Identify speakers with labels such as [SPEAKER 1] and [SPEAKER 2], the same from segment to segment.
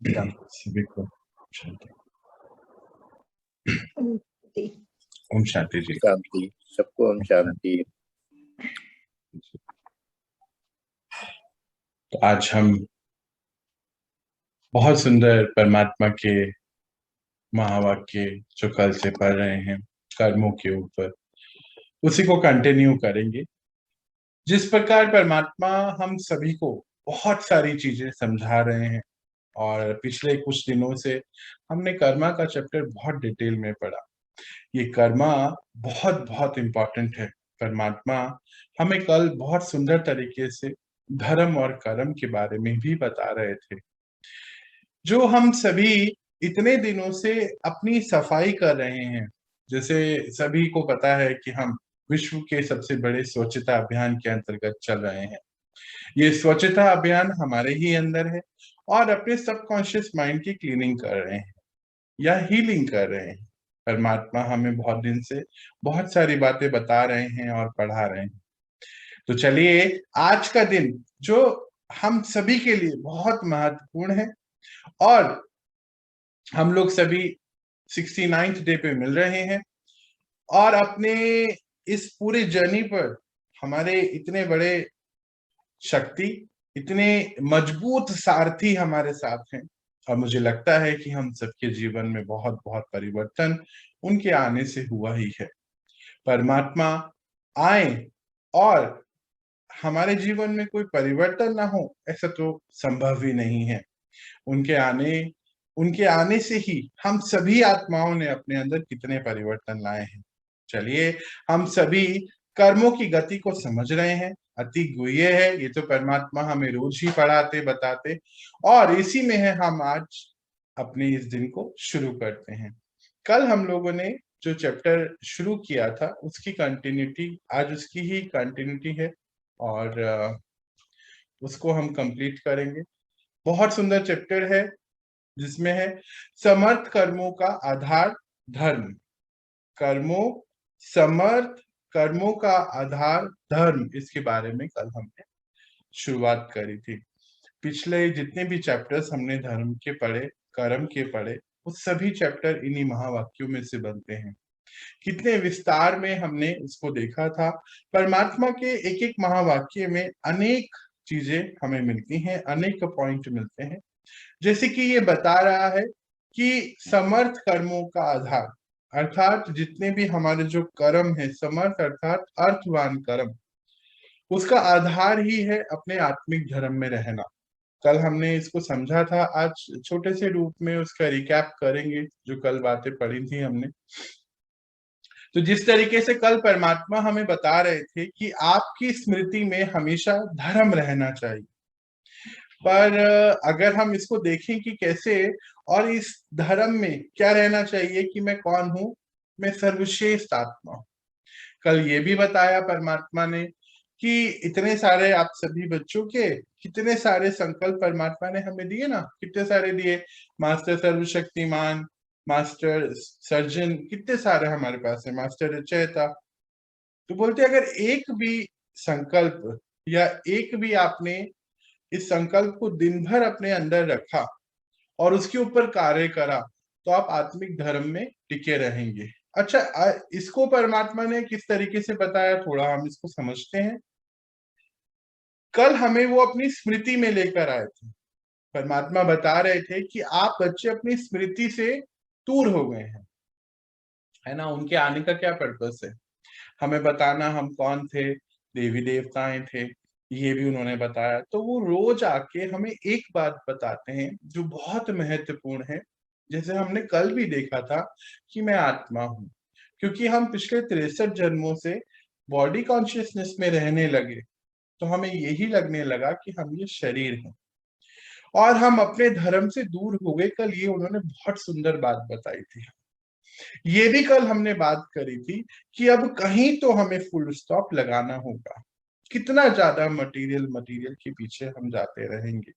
[SPEAKER 1] सभी को शांति।
[SPEAKER 2] शांति।
[SPEAKER 1] ओम शांति जी।
[SPEAKER 3] शांति सबको, ओम शांति।
[SPEAKER 1] तो आज हम बहुत सुंदर परमात्मा के महावाक्य जो कल से पढ़ रहे हैं कर्मों के ऊपर, उसी को कंटिन्यू करेंगे। जिस प्रकार परमात्मा हम सभी को बहुत सारी चीजें समझा रहे हैं, और पिछले कुछ दिनों से हमने कर्मा का चैप्टर बहुत डिटेल में पढ़ा। ये कर्मा बहुत बहुत इम्पोर्टेंट है। परमात्मा हमें कल बहुत सुंदर तरीके से धर्म और कर्म के बारे में भी बता रहे थे, जो हम सभी इतने दिनों से अपनी सफाई कर रहे हैं। जैसे सभी को पता है कि हम विश्व के सबसे बड़े स्वच्छता अभियान के अंतर्गत चल रहे हैं। ये स्वच्छता अभियान हमारे ही अंदर है, और अपने सबकॉन्शियस माइंड की क्लीनिंग कर रहे हैं या हीलिंग कर रहे हैं। परमात्मा हमें बहुत दिन से बहुत सारी बातें बता रहे हैं और पढ़ा रहे हैं। तो चलिए, आज का दिन जो हम सभी के लिए बहुत महत्वपूर्ण है, और हम लोग सभी 69th डे पे मिल रहे हैं, और अपने इस पूरे जर्नी पर हमारे इतने बड़े शक्ति, इतने मजबूत सारथी हमारे साथ हैं। और मुझे लगता है कि हम सबके जीवन में बहुत बहुत परिवर्तन उनके आने से हुआ ही है। परमात्मा आए और हमारे जीवन में कोई परिवर्तन ना हो, ऐसा तो संभव ही नहीं है। उनके आने से ही हम सभी आत्माओं ने अपने अंदर कितने परिवर्तन लाए हैं। चलिए, हम सभी कर्मों की गति को समझ रहे हैं। अति गुह्य है, ये तो परमात्मा हमें रोज ही पढ़ाते बताते, और इसी में है हम आज अपने इस दिन को शुरू करते हैं। कल हम लोगों ने जो चैप्टर शुरू किया था उसकी कंटिन्यूटी, आज उसकी ही कंटिन्यूटी है, और उसको हम कंप्लीट करेंगे। बहुत सुंदर चैप्टर है, जिसमें है समर्थ कर्मों का आधार धर्म। समर्थ कर्मों का आधार धर्म, इसके बारे में कल हमने शुरुआत करी थी। पिछले जितने भी चैप्टर्स हमने धर्म के पढ़े, कर्म के पढ़े, वो सभी चैप्टर इन्हीं महावाक्यों में से बनते हैं। कितने विस्तार में हमने इसको देखा था। परमात्मा के एक एक महावाक्य में अनेक चीजें हमें मिलती हैं, अनेक पॉइंट मिलते हैं। जैसे कि ये बता रहा है कि समर्थ कर्मों का आधार, अर्थात जितने भी हमारे जो कर्म है, समर्थ अर्थात अर्थवान कर्म, उसका आधार ही है अपने आत्मिक धर्म में रहना। कल हमने इसको समझा था, आज छोटे से रूप में उसका रिकैप करेंगे जो कल बातें पढ़ी थी हमने। तो जिस तरीके से कल परमात्मा हमें बता रहे थे कि आपकी स्मृति में हमेशा धर्म रहना चाहिए, पर अगर हम इसको देखें कि कैसे, और इस धर्म में क्या रहना चाहिए कि मैं कौन हूं, मैं सर्वश्रेष्ठ आत्मा हूं। कल ये भी बताया परमात्मा ने कि इतने सारे आप सभी बच्चों के कितने सारे संकल्प परमात्मा ने हमें दिए ना, कितने सारे दिए। मास्टर सर्वशक्तिमान, मास्टर सर्जन, कितने सारे हमारे पास है, मास्टर रचयिता। तो बोलते अगर एक भी संकल्प या एक भी आपने इस संकल्प को दिन भर अपने अंदर रखा और उसके ऊपर कार्य करा, तो आप आत्मिक धर्म में टिके रहेंगे। अच्छा, इसको परमात्मा ने किस तरीके से बताया, थोड़ा हम इसको समझते हैं। कल हमें वो अपनी स्मृति में लेकर आए थे। परमात्मा बता रहे थे कि आप बच्चे अपनी स्मृति से दूर हो गए हैं, है ना। उनके आने का क्या पर्पस है, हमें बताना हम कौन थे, देवी देवताएं थे, ये भी उन्होंने बताया। तो वो रोज आके हमें एक बात बताते हैं जो बहुत महत्वपूर्ण है। जैसे हमने कल भी देखा था कि मैं आत्मा हूं, क्योंकि हम पिछले 63 जन्मों से बॉडी कॉन्शियसनेस में रहने लगे, तो हमें यही लगने लगा कि हम ये शरीर हैं और हम अपने धर्म से दूर हो गए। कल ये उन्होंने बहुत सुंदर बात बताई थी। ये भी कल हमने बात करी थी कि अब कहीं तो हमें फुल स्टॉप लगाना होगा। कितना ज्यादा मटेरियल के पीछे हम जाते रहेंगे,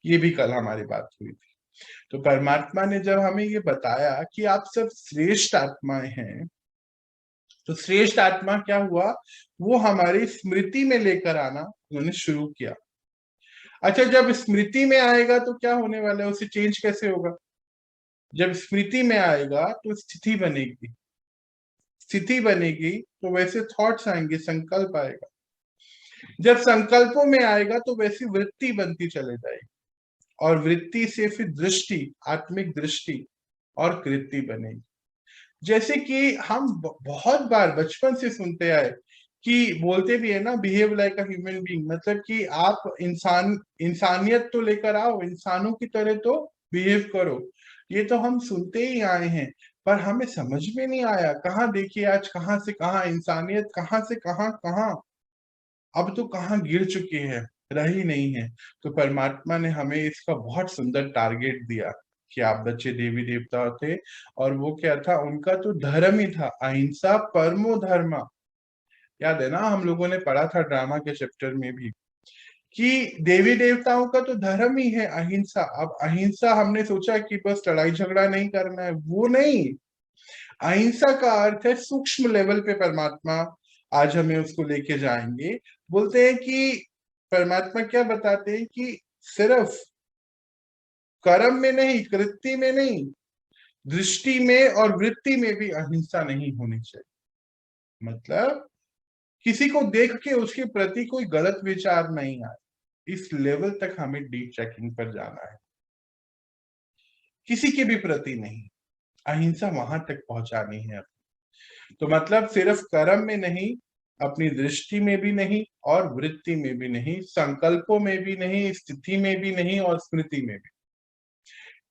[SPEAKER 1] ये भी कल हमारी बात हुई थी। तो परमात्मा ने जब हमें ये बताया कि आप सब श्रेष्ठ आत्माएं हैं, तो श्रेष्ठ आत्मा क्या हुआ, वो हमारी स्मृति में लेकर आना उन्होंने शुरू किया। अच्छा, जब स्मृति में आएगा तो क्या होने वाला है, उसे चेंज कैसे होगा? जब स्मृति में आएगा तो स्थिति बनेगी, स्थिति बनेगी तो वैसे थॉट्स आएंगे, संकल्प आएगा। जब संकल्पों में आएगा तो वैसी वृत्ति बनती चले जाएगी, और वृत्ति से फिर दृष्टि, आत्मिक दृष्टि और कृति बनेगी। जैसे कि हम बहुत बार बचपन से सुनते आए कि बोलते भी है ना, behave like a human being, मतलब कि आप इंसानियत तो लेकर आओ, इंसानों की तरह तो बिहेव करो। ये तो हम सुनते ही आए हैं, पर हमें समझ में नहीं आया। कहाँ देखिए आज, कहाँ से कहाँ इंसानियत, कहाँ से कहाँ कहाँ, अब तो कहाँ गिर चुकी है, रही नहीं है। तो परमात्मा ने हमें इसका बहुत सुंदर टारगेट दिया कि आप बच्चे देवी देवता थे, और वो क्या था, उनका तो धर्म ही था अहिंसा परमो धर्म। याद है ना, हम लोगों ने पढ़ा था ड्रामा के चैप्टर में भी कि देवी देवताओं का तो धर्म ही है अहिंसा। अब अहिंसा हमने सोचा कि बस लड़ाई झगड़ा नहीं करना है, वो नहीं। अहिंसा का अर्थ है सूक्ष्म लेवल पे परमात्मा आज हमें उसको लेके जाएंगे। बोलते हैं कि परमात्मा क्या बताते हैं कि सिर्फ कर्म में नहीं, कृति में नहीं, दृष्टि में और वृत्ति में भी अहिंसा नहीं होनी चाहिए। मतलब किसी को देख के उसके प्रति कोई गलत विचार नहीं आए, इस लेवल तक हमें डीप चेकिंग पर जाना है। किसी के भी प्रति नहीं, अहिंसा वहां तक पहुंचानी है। तो मतलब सिर्फ कर्म में नहीं, अपनी दृष्टि में भी नहीं, और वृत्ति में भी नहीं, संकल्पों में भी नहीं, स्थिति में भी नहीं, और स्मृति में भी।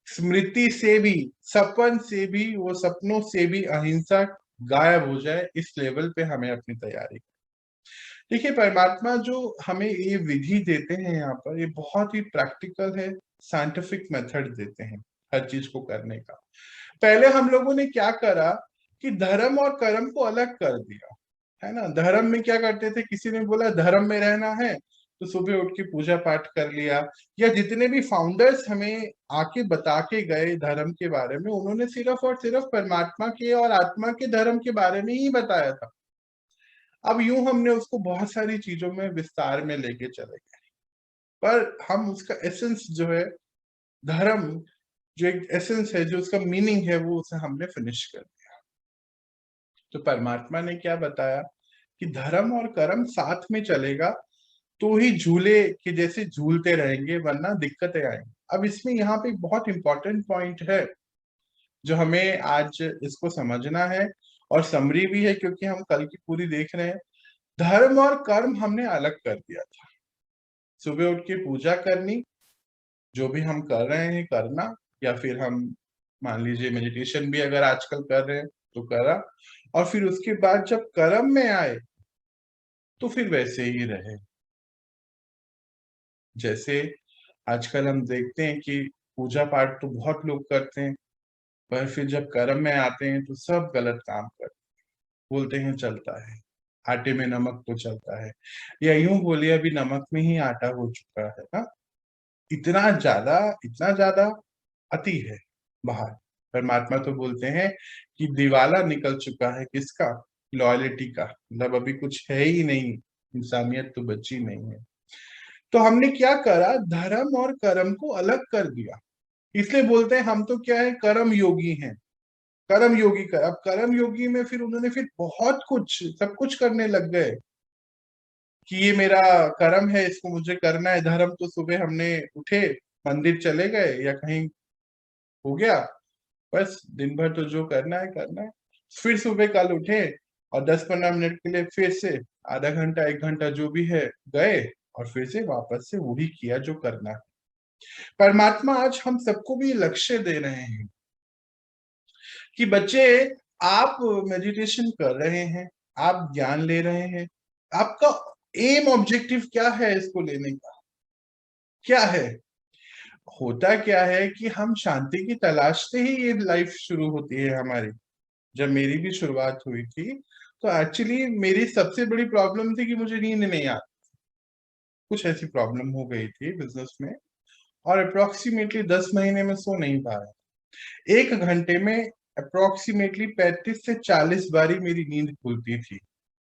[SPEAKER 1] स्मृति से भी, सपन से भी, वो सपनों से भी अहिंसा गायब हो जाए, इस लेवल पे हमें अपनी तैयारी। देखिए, परमात्मा जो हमें ये विधि देते हैं यहाँ पर, ये बहुत ही प्रैक्टिकल है, साइंटिफिक मेथड देते हैं हर चीज को करने का। पहले हम लोगों ने क्या करा कि धर्म और कर्म को अलग कर दिया, है ना। धर्म में क्या करते थे, किसी ने बोला धर्म में रहना है तो सुबह उठ के पूजा पाठ कर लिया, या जितने भी फाउंडर्स हमें आके बता के गए धर्म के बारे में, उन्होंने सिर्फ और सिर्फ परमात्मा के और आत्मा के धर्म के बारे में ही बताया था। अब यूं हमने उसको बहुत सारी चीजों में विस्तार में लेके चले गए, पर हम उसका एसेंस जो है, धर्म जो एक एसेंस है, जो उसका मीनिंग है, वो उसे हमने फिनिश कर दिया। तो परमात्मा ने क्या बताया कि धर्म और कर्म साथ में चलेगा तो ही झूले के जैसे झूलते रहेंगे, वरना दिक्कतें आएंगी। अब इसमें यहाँ पे एक बहुत इंपॉर्टेंट पॉइंट है जो हमें आज इसको समझना है, और समरी भी है क्योंकि हम कल की पूरी देख रहे हैं। धर्म और कर्म हमने अलग कर दिया था। सुबह उठ के पूजा करनी, जो भी हम कर रहे हैं करना, या फिर हम मान लीजिए मेडिटेशन भी अगर आजकल कर रहे हैं तो करा, और फिर उसके बाद जब कर्म में आए तो फिर वैसे ही रहे। जैसे आजकल हम देखते हैं कि पूजा पाठ तो बहुत लोग करते हैं, पर फिर जब कर्म में आते हैं तो सब गलत काम करते हैं। बोलते हैं चलता है, आटे में नमक तो चलता है, या यूं बोलिए अभी नमक में ही आटा हो चुका है ना। इतना ज्यादा, इतना ज्यादा अति है बाहर। परमात्मा तो बोलते हैं कि दिवाला निकल चुका है किसका, लॉयलिटी का, मतलब अभी कुछ है ही नहीं, इंसानियत तो बची नहीं है। तो हमने क्या करा, धर्म और कर्म को अलग कर दिया। इसलिए बोलते हैं हम तो क्या है, कर्म योगी हैं, कर्म योगी कर। अब कर्म योगी में फिर उन्होंने फिर बहुत कुछ, सब कुछ करने लग गए कि ये मेरा कर्म है, इसको मुझे करना है। धर्म तो सुबह हमने उठे, मंदिर चले गए या कहीं हो गया, बस दिन भर तो जो करना है करना है। फिर सुबह कल उठे और 10-15 मिनट के लिए फिर से आधा घंटा 1 घंटा जो भी है गए, और फिर से वापस से वही किया जो करना है। परमात्मा आज हम सबको भी लक्ष्य दे रहे हैं कि बच्चे, आप मेडिटेशन कर रहे हैं, आप ज्ञान ले रहे हैं, आपका एम ऑब्जेक्टिव क्या है इसको लेने का, क्या है? होता क्या है कि हम शांति की तलाश से ही ये लाइफ शुरू होती है हमारी। जब मेरी भी शुरुआत हुई थी तो एक्चुअली मेरी सबसे बड़ी प्रॉब्लम थी कि मुझे नींद नहीं आती, कुछ ऐसी प्रॉब्लम हो गई थी बिजनेस में, और अप्रोक्सीमेटली 10 महीने में सो नहीं पा रहा। 1 घंटे में अप्रोक्सीमेटली 35 से 40 बारी मेरी नींद खुलती थी।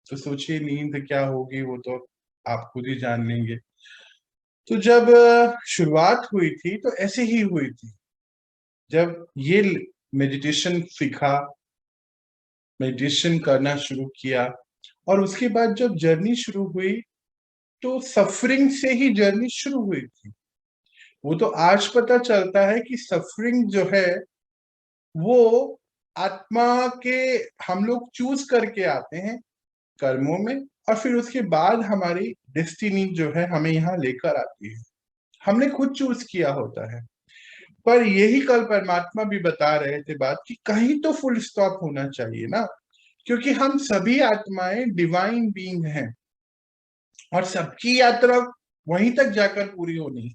[SPEAKER 1] तो सोचिए नींद क्या होगी, वो तो आप खुद ही जान लेंगे। तो जब शुरुआत हुई थी तो ऐसे ही हुई थी। जब ये मेडिटेशन सीखा, मेडिटेशन करना शुरू किया, और उसके बाद जब जर्नी शुरू हुई तो सफरिंग से ही जर्नी शुरू हुई थी। वो तो आज पता चलता है कि सफरिंग जो है वो आत्मा के हम लोग चूज करके आते हैं कर्मों में, और फिर उसके बाद हमारी डेस्टिनी जो है हमें यहाँ लेकर आती है। हमने खुद चूज किया होता है। पर यही कल परमात्मा भी बता रहे थे बात कि कहीं तो फुल स्टॉप होना चाहिए ना, क्योंकि हम सभी आत्माएं डिवाइन बीइंग हैं और सबकी यात्रा वहीं तक जाकर पूरी होनी है।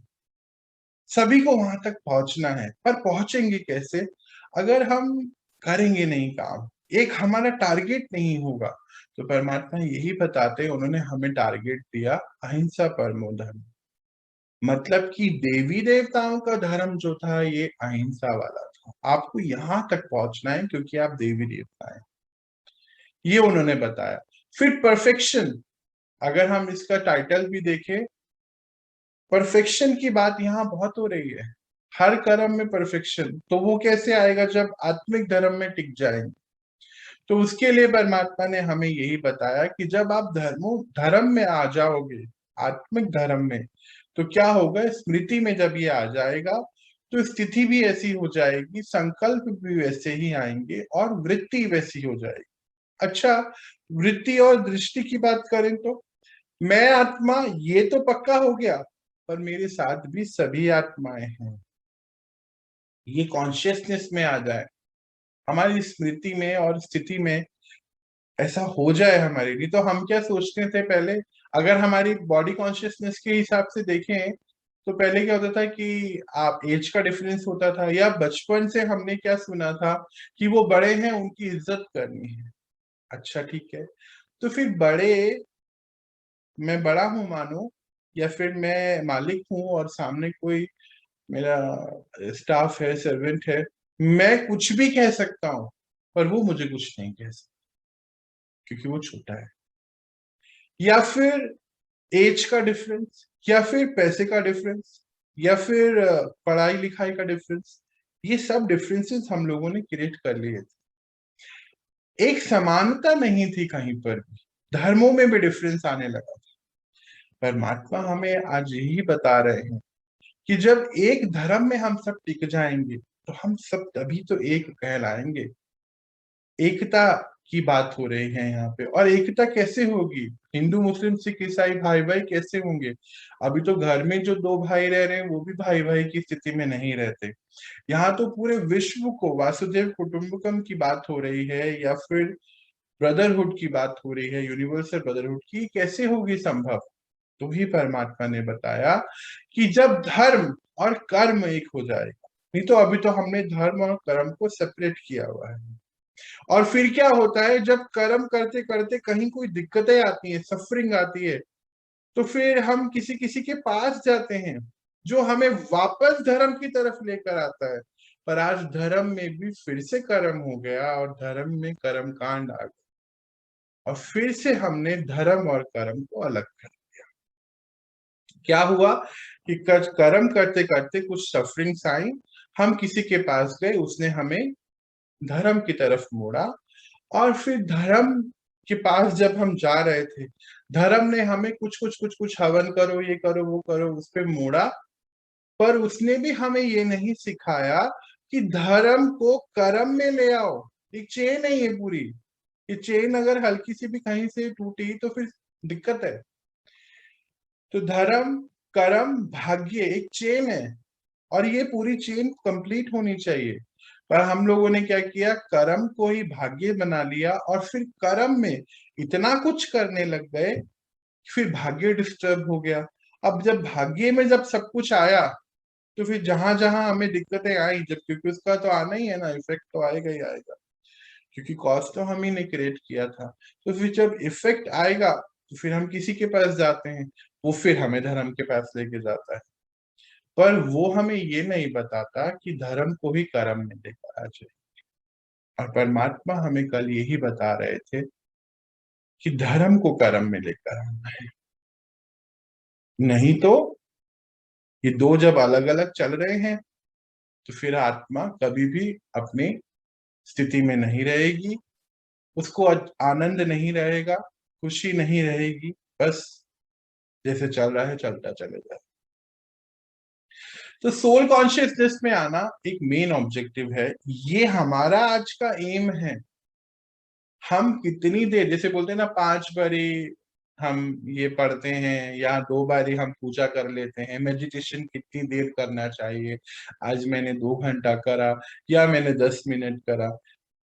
[SPEAKER 1] सभी को वहां तक पहुंचना है, पर पहुंचेंगे कैसे अगर हम करेंगे नहीं काम, एक हमारा टारगेट नहीं होगा। तो परमात्मा यही बताते, उन्होंने हमें टारगेट दिया अहिंसा परमो धर्म। मतलब कि देवी देवताओं का धर्म जो था ये अहिंसा वाला था। आपको यहां तक पहुंचना है क्योंकि आप देवी देवता हैं, ये उन्होंने बताया। फिर परफेक्शन, अगर हम इसका टाइटल भी देखें, परफेक्शन की बात यहाँ बहुत हो रही है। हर कर्म में परफेक्शन, तो वो कैसे आएगा जब आत्मिक धर्म में टिक जाएंगे। तो उसके लिए परमात्मा ने हमें यही बताया कि जब आप धर्म में आ जाओगे, आत्मिक धर्म में, तो क्या होगा, स्मृति में जब ये आ जाएगा तो स्थिति भी ऐसी हो जाएगी, संकल्प भी वैसे ही आएंगे और वृत्ति वैसी हो जाएगी। अच्छा, वृत्ति और दृष्टि की बात करें तो मैं आत्मा ये तो पक्का हो गया, पर मेरे साथ भी सभी आत्माएं हैं। ये कॉन्शियसनेस में आ जाए, हमारी स्मृति में और स्थिति में ऐसा हो जाए हमारे लिए। तो हम क्या सोचते थे पहले, अगर हमारी बॉडी कॉन्शियसनेस के हिसाब से देखें तो पहले क्या होता था कि आप एज का डिफरेंस होता था, या बचपन से हमने क्या सुना था कि वो बड़े हैं उनकी इज्जत करनी है। अच्छा ठीक है, तो फिर बड़े, मैं बड़ा हूं मानो, या फिर मैं मालिक हूं और सामने कोई मेरा स्टाफ है, सर्वेंट है, मैं कुछ भी कह सकता हूं पर वो मुझे कुछ नहीं कह सकता क्योंकि वो छोटा है। या फिर एज का डिफरेंस, या फिर पैसे का डिफरेंस, या फिर पढ़ाई लिखाई का डिफरेंस, ये सब डिफरेंसेस हम लोगों ने क्रिएट कर लिए थे। एक समानता नहीं थी कहीं पर भी, धर्मों में भी डिफरेंस आने लगा था। परमात्मा हमें आज यही बता रहे हैं कि जब एक धर्म में हम सब टिक जाएंगे तो हम सब तभी तो एक कहलाएंगे। एकता की बात हो रही है यहाँ पे, और एकता कैसे होगी, हिंदू मुस्लिम सिख ईसाई भाई भाई कैसे होंगे। अभी तो घर में जो दो भाई रह रहे हैं वो भी भाई भाई की स्थिति में नहीं रहते। यहाँ तो पूरे विश्व को वासुदेव कुटुंबकम की बात हो रही है, या फिर ब्रदरहुड की बात हो रही है, यूनिवर्सल ब्रदरहुड की, कैसे होगी संभव। तो ही परमात्मा ने बताया कि जब धर्म और कर्म एक हो जाएगा, नहीं तो अभी तो हमने धर्म और कर्म को सेपरेट किया हुआ है। और फिर क्या होता है, जब कर्म करते करते कहीं कोई दिक्कतें आती है, सफरिंग आती है, तो फिर हम किसी किसी के पास जाते हैं जो हमें वापस धर्म की तरफ लेकर आता है। पर आज धर्म में भी फिर से कर्म हो गया और धर्म में कर्म कांड आ गया, और फिर से हमने धर्म और कर्म को अलग कर दिया। क्या हुआ कि कर्म करते करते कुछ सफरिंग्स आई, हम किसी के पास गए, उसने हमें धर्म की तरफ मोड़ा, और फिर धर्म के पास जब हम जा रहे थे, धर्म ने हमें कुछ कुछ हवन करो, ये करो, वो करो, उस पे मोड़ा। पर उसने भी हमें ये नहीं सिखाया कि धर्म को कर्म में ले आओ। एक चेन है ये पूरी, ये चेन अगर हल्की सी भी कहीं से टूटी तो फिर दिक्कत है। तो धर्म, कर्म, भाग्य एक चेन है, और ये पूरी चेन कंप्लीट होनी चाहिए। पर हम लोगों ने क्या किया, कर्म को ही भाग्य बना लिया, और फिर कर्म में इतना कुछ करने लग गए, फिर भाग्य डिस्टर्ब हो गया। अब जब भाग्य में जब सब कुछ आया, तो फिर जहां जहां हमें दिक्कतें आई, जब क्योंकि उसका तो आना ही है ना, इफेक्ट तो आएगा ही आएगा, क्योंकि कॉस्ट तो हम ही ने क्रिएट किया था। तो फिर जब इफेक्ट आएगा तो फिर हम किसी के पास जाते हैं, वो फिर हमें धर्म के पास लेके जाता है। पर वो हमें ये नहीं बताता कि धर्म को ही कर्म में लेकर आ जाए। और परमात्मा हमें कल यही बता रहे थे कि धर्म को कर्म में लेकर आना है, नहीं तो ये दो जब अलग अलग चल रहे हैं तो फिर आत्मा कभी भी अपनी स्थिति में नहीं रहेगी, उसको आनंद नहीं रहेगा, खुशी नहीं रहेगी, बस जैसे चल रहा है चलता चलेगा। तो सोल कॉन्शियसनेस में आना एक मेन ऑब्जेक्टिव है, ये हमारा आज का एम है। हम कितनी देर, जैसे बोलते हैं ना 5 बारी हम ये पढ़ते हैं या 2 बारी हम पूजा कर लेते हैं, मेडिटेशन कितनी देर करना चाहिए, आज मैंने 2 घंटा करा या मैंने 10 मिनट करा,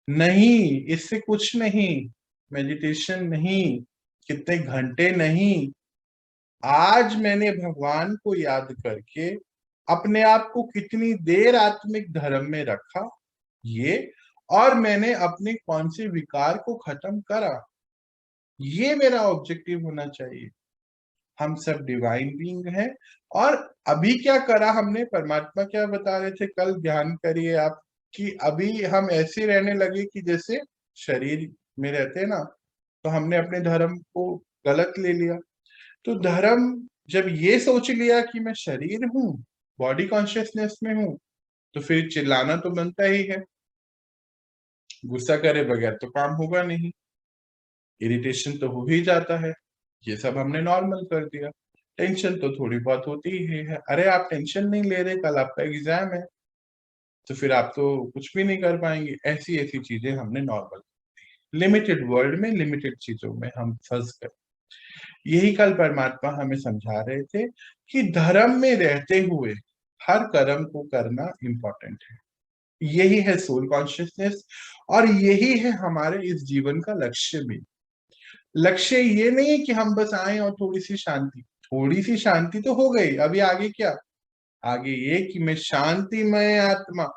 [SPEAKER 1] नहीं, इससे कुछ नहीं। मेडिटेशन नहीं, कितने घंटे नहीं, आज मैंने भगवान को याद करके अपने आप को कितनी देर आत्मिक धर्म में रखा, ये, और मैंने अपने कौन से विकार को खत्म करा, ये मेरा ऑब्जेक्टिव होना चाहिए। हम सब डिवाइन बीइंग हैं। और अभी क्या करा हमने, परमात्मा क्या बता रहे थे कल, ध्यान करिए आप, कि अभी हम ऐसे रहने लगे कि जैसे शरीर में रहते हैं ना, तो हमने अपने धर्म को गलत ले लिया। तो धर्म, जब ये सोच लिया कि मैं शरीर हूँ, बॉडी कॉन्शियसनेस में हूँ, तो फिर चिल्लाना तो बनता ही है, गुस्सा करे बगैर तो काम होगा नहीं, इरिटेशन तो हो ही जाता है, ये सब हमने नॉर्मल कर दिया। टेंशन तो थोड़ी बहुत होती ही है, अरे आप टेंशन नहीं ले रहे, कल आपका एग्जाम है, तो फिर आप तो कुछ भी नहीं कर पाएंगे, ऐसी ऐसी चीजें हमने नॉर्मल, लिमिटेड वर्ल्ड में लिमिटेड चीजों में हम फंस गए। यही कल परमात्मा हमें समझा रहे थे कि धर्म में रहते हुए हर कर्म को करना इंपॉर्टेंट है। यही है सोल कॉन्शियसनेस, और यही है हमारे इस जीवन का लक्ष्य भी। लक्ष्य ये नहीं है कि हम बस आए और थोड़ी सी शांति तो हो गई, अभी आगे क्या, आगे ये कि मैं शांतिमय आत्मा,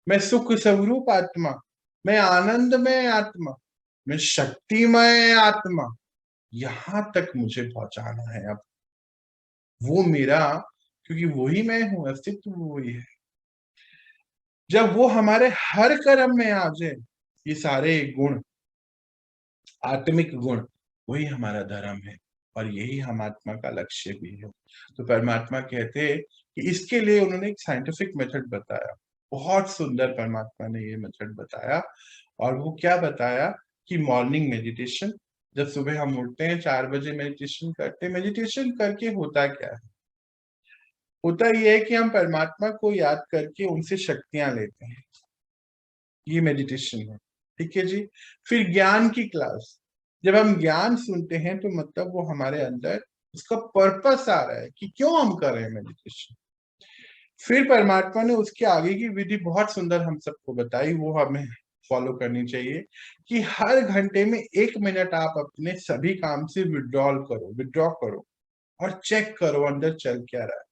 [SPEAKER 1] मैं सुख स्वरूप आत्मा, मैं आनंदमय आत्मा, मैं शक्तिमय आत्मा, यहां तक मुझे पहुंचाना है अब। वो मेरा, क्योंकि वही मैं हूं, अस्तित्व वही है। जब वो हमारे हर कर्म में आ जाए, ये सारे गुण, आत्मिक गुण, वही हमारा धर्म है, और यही हम आत्मा का लक्ष्य भी है। तो परमात्मा कहते हैं कि इसके लिए उन्होंने एक साइंटिफिक मेथड बताया, बहुत सुंदर परमात्मा ने ये मेथड बताया। और वो क्या बताया कि मॉर्निंग मेडिटेशन, जब सुबह हम उठते हैं 4 बजे मेडिटेशन करते हैं, मेडिटेशन करके होता क्या है, होता ये है कि हम परमात्मा को याद करके उनसे शक्तियां लेते हैं, ये मेडिटेशन है, ठीक है जी। फिर ज्ञान की क्लास, जब हम ज्ञान सुनते हैं तो मतलब वो हमारे अंदर उसका पर्पस आ रहा है कि क्यों हम कर रहे हैं मेडिटेशन। फिर परमात्मा ने उसके आगे की विधि बहुत सुंदर हम सबको बताई, वो हमें फॉलो करनी चाहिए, कि हर घंटे में 1 मिनट आप अपने सभी काम से विड्रॉ करो और चेक करो अंदर चल क्या रहा है।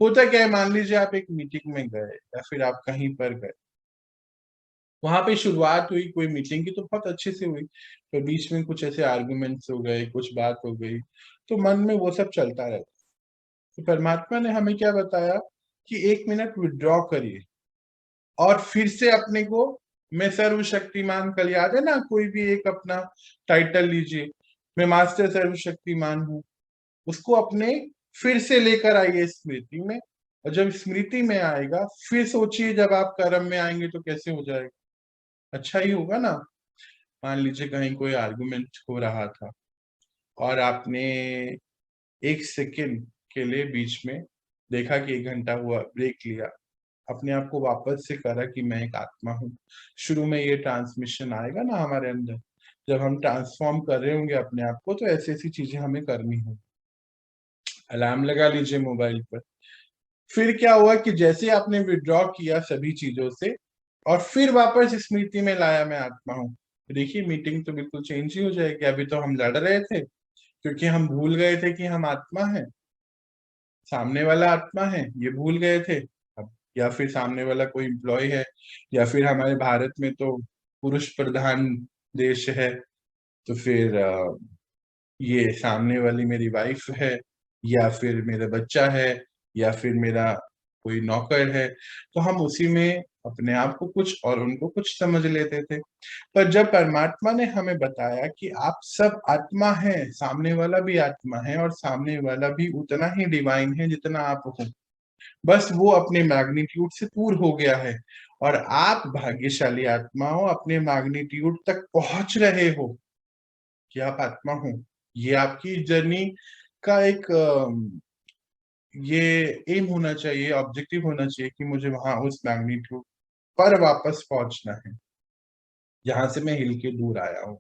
[SPEAKER 1] होता क्या है, मान लीजिए आप एक मीटिंग में गए या फिर आप कहीं पर गए, वहां पे शुरुआत हुई कोई मीटिंग की तो बहुत अच्छे से हुई, पर बीच में कुछ ऐसे आर्गुमेंट्स हो गए, कुछ बात हो गई, तो मन में वो सब चलता रहता। तो परमात्मा ने हमें क्या बताया कि 1 मिनट विड्रॉ करिए और फिर से अपने को, मैं सर्वशक्तिमान, कल याद है ना, कोई भी एक अपना टाइटल लीजिए, मैं मास्टर सर्वशक्तिमान हूँ, उसको अपने फिर से लेकर आइए स्मृति में। और जब स्मृति में आएगा, फिर सोचिए जब आप कर्म में आएंगे तो कैसे हो जाएगा, अच्छा ही होगा ना। मान लीजिए कहीं कोई आर्गुमेंट हो रहा था और आपने 1 सेकेंड के लिए बीच में देखा कि 1 घंटा हुआ, ब्रेक लिया, अपने आप को वापस से करा कि मैं एक आत्मा हूँ। शुरू में ये ट्रांसमिशन आएगा ना हमारे अंदर, जब हम ट्रांसफॉर्म कर रहे होंगे अपने आप को, तो ऐसी ऐसी चीजें हमें करनी हो। अलार्म लगा लीजिए मोबाइल पर। फिर क्या हुआ कि जैसे आपने विड्रॉ किया सभी चीजों से और फिर वापस स्मृति में लाया मैं आत्मा हूँ, देखिए मीटिंग तो बिल्कुल चेंज ही हो जाएगी। अभी तो हम लड़ रहे थे क्योंकि हम भूल गए थे कि हम आत्मा है, सामने वाला आत्मा है ये भूल गए थे। अब या फिर सामने वाला कोई एम्प्लॉय है, या फिर हमारे भारत में तो पुरुष प्रधान देश है, तो फिर ये सामने वाली मेरी वाइफ है, या फिर मेरा बच्चा है, या फिर मेरा कोई नौकर है, तो हम उसी में अपने आप को कुछ और उनको कुछ समझ लेते थे। पर जब परमात्मा ने हमें बताया कि आप सब आत्मा हैं, सामने वाला भी आत्मा है और सामने वाला भी उतना ही डिवाइन है जितना आप हो, बस वो अपने मैग्नीट्यूड से दूर हो गया है और आप भाग्यशाली आत्मा हो, अपने मैग्नीट्यूड तक पहुंच रहे हो कि आप आत्मा हो। ये आपकी जर्नी का एक ये एम होना चाहिए, ऑब्जेक्टिव होना चाहिए कि मुझे वहां उस मैग्नीट्यूड पर वापस पहुंचना है जहां से मैं हिल के दूर आया हूं।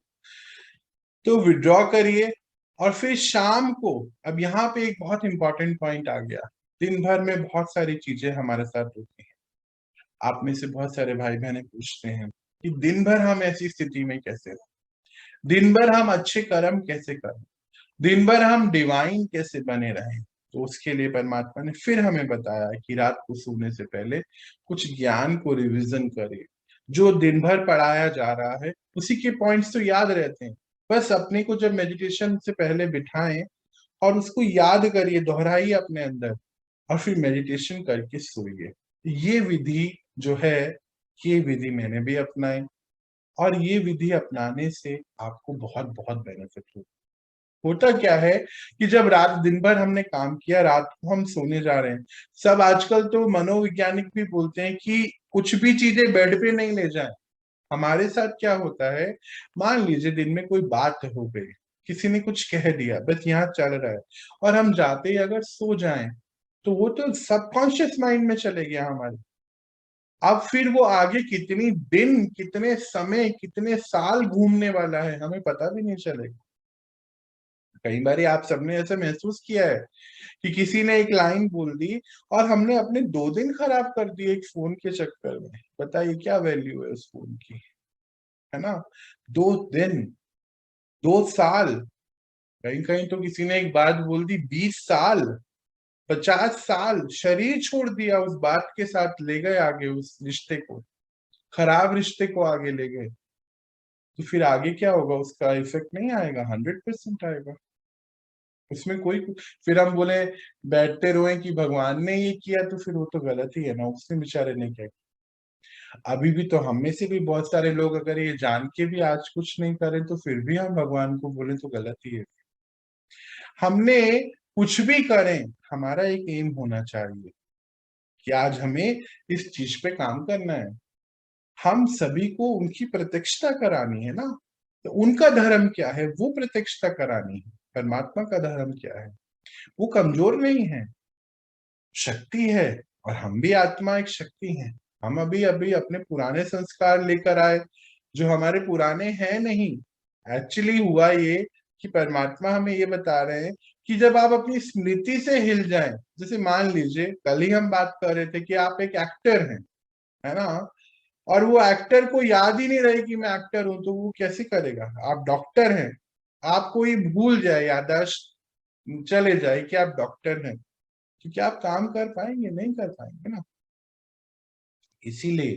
[SPEAKER 1] तो विड्रॉ करिए और फिर शाम को, अब यहाँ पे एक बहुत इंपॉर्टेंट पॉइंट आ गया। दिन भर में बहुत सारी चीजें हमारे साथ होती हैं। आप में से बहुत सारे भाई बहने पूछते हैं कि दिन भर हम ऐसी स्थिति में कैसे रहे, दिन भर हम अच्छे कर्म कैसे करें, दिन भर हम डिवाइन कैसे बने रहें। तो उसके लिए परमात्मा ने फिर हमें बताया कि रात को सोने से पहले कुछ ज्ञान को रिवीजन करिए। जो दिन भर पढ़ाया जा रहा है उसी के पॉइंट्स तो याद रहते हैं, बस अपने को जब मेडिटेशन से पहले बिठाएं और उसको याद करिए, दोहराइए अपने अंदर और फिर मेडिटेशन करके सोइए। ये विधि जो है, ये विधि मैंने भी अपनाई और ये विधि अपनाने से आपको बहुत बहुत बेनिफिट होगा। होता क्या है कि जब रात दिन भर हमने काम किया, रात को हम सोने जा रहे हैं, सब आजकल तो मनोवैज्ञानिक भी बोलते हैं कि कुछ भी चीजें बेड पे नहीं ले जाएं। हमारे साथ क्या होता है, मान लीजिए दिन में कोई बात हो गई, किसी ने कुछ कह दिया, बस यहाँ चल रहा है और हम जाते ही अगर सो जाएं तो वो तो सबकॉन्शियस माइंड में चले गया हमारे। अब फिर वो आगे कितनी दिन, कितने समय, कितने साल घूमने वाला है हमें पता भी नहीं चलेगा। कई बार आप सबने ऐसे महसूस किया है कि किसी ने एक लाइन बोल दी और हमने अपने 2 दिन खराब कर दिए एक फोन के चक्कर में। बताइए क्या वैल्यू है उस फोन की, है ना। 2 दिन, 2 साल, कहीं कहीं तो किसी ने एक बात बोल दी 20 साल, 50 साल शरीर छोड़ दिया, उस बात के साथ ले गए आगे उस रिश्ते को, खराब रिश्ते को आगे ले गए। तो फिर आगे क्या होगा, उसका इफेक्ट नहीं आएगा, 100% आएगा उसमें कोई। फिर हम बोले बैठते रोए कि भगवान ने ये किया, तो फिर वो तो गलत ही है ना, उसने बेचारे ने क्या किया। अभी भी तो हम में से भी बहुत सारे लोग अगर ये जान के भी आज कुछ नहीं करें तो फिर भी हम भगवान को बोले तो गलत ही है। हमने कुछ भी करें, हमारा एक एम होना चाहिए कि आज हमें इस चीज पे काम करना है। हम सभी को उनकी प्रत्यक्षता करानी है ना। तो उनका धर्म क्या है, वो प्रत्यक्षता करानी है। परमात्मा का धर्म क्या है, वो कमजोर नहीं है, शक्ति है। और हम भी आत्मा एक शक्ति है। हम अभी अभी अपने पुराने संस्कार लेकर आए जो हमारे पुराने हैं नहीं। एक्चुअली हुआ ये कि परमात्मा हमें ये बता रहे हैं कि जब आप अपनी स्मृति से हिल जाएं, जैसे मान लीजिए कल ही हम बात कर रहे थे कि आप एक एक्टर हैं, है ना, और वो एक्टर को याद ही नहीं रहे कि मैं एक्टर हूं, तो वो कैसे करेगा। आप डॉक्टर हैं, आपको ये भूल जाए, याददाश्त चले जाए कि आप डॉक्टर हैं, तो क्या आप काम कर पाएंगे, नहीं कर पाएंगे ना। इसीलिए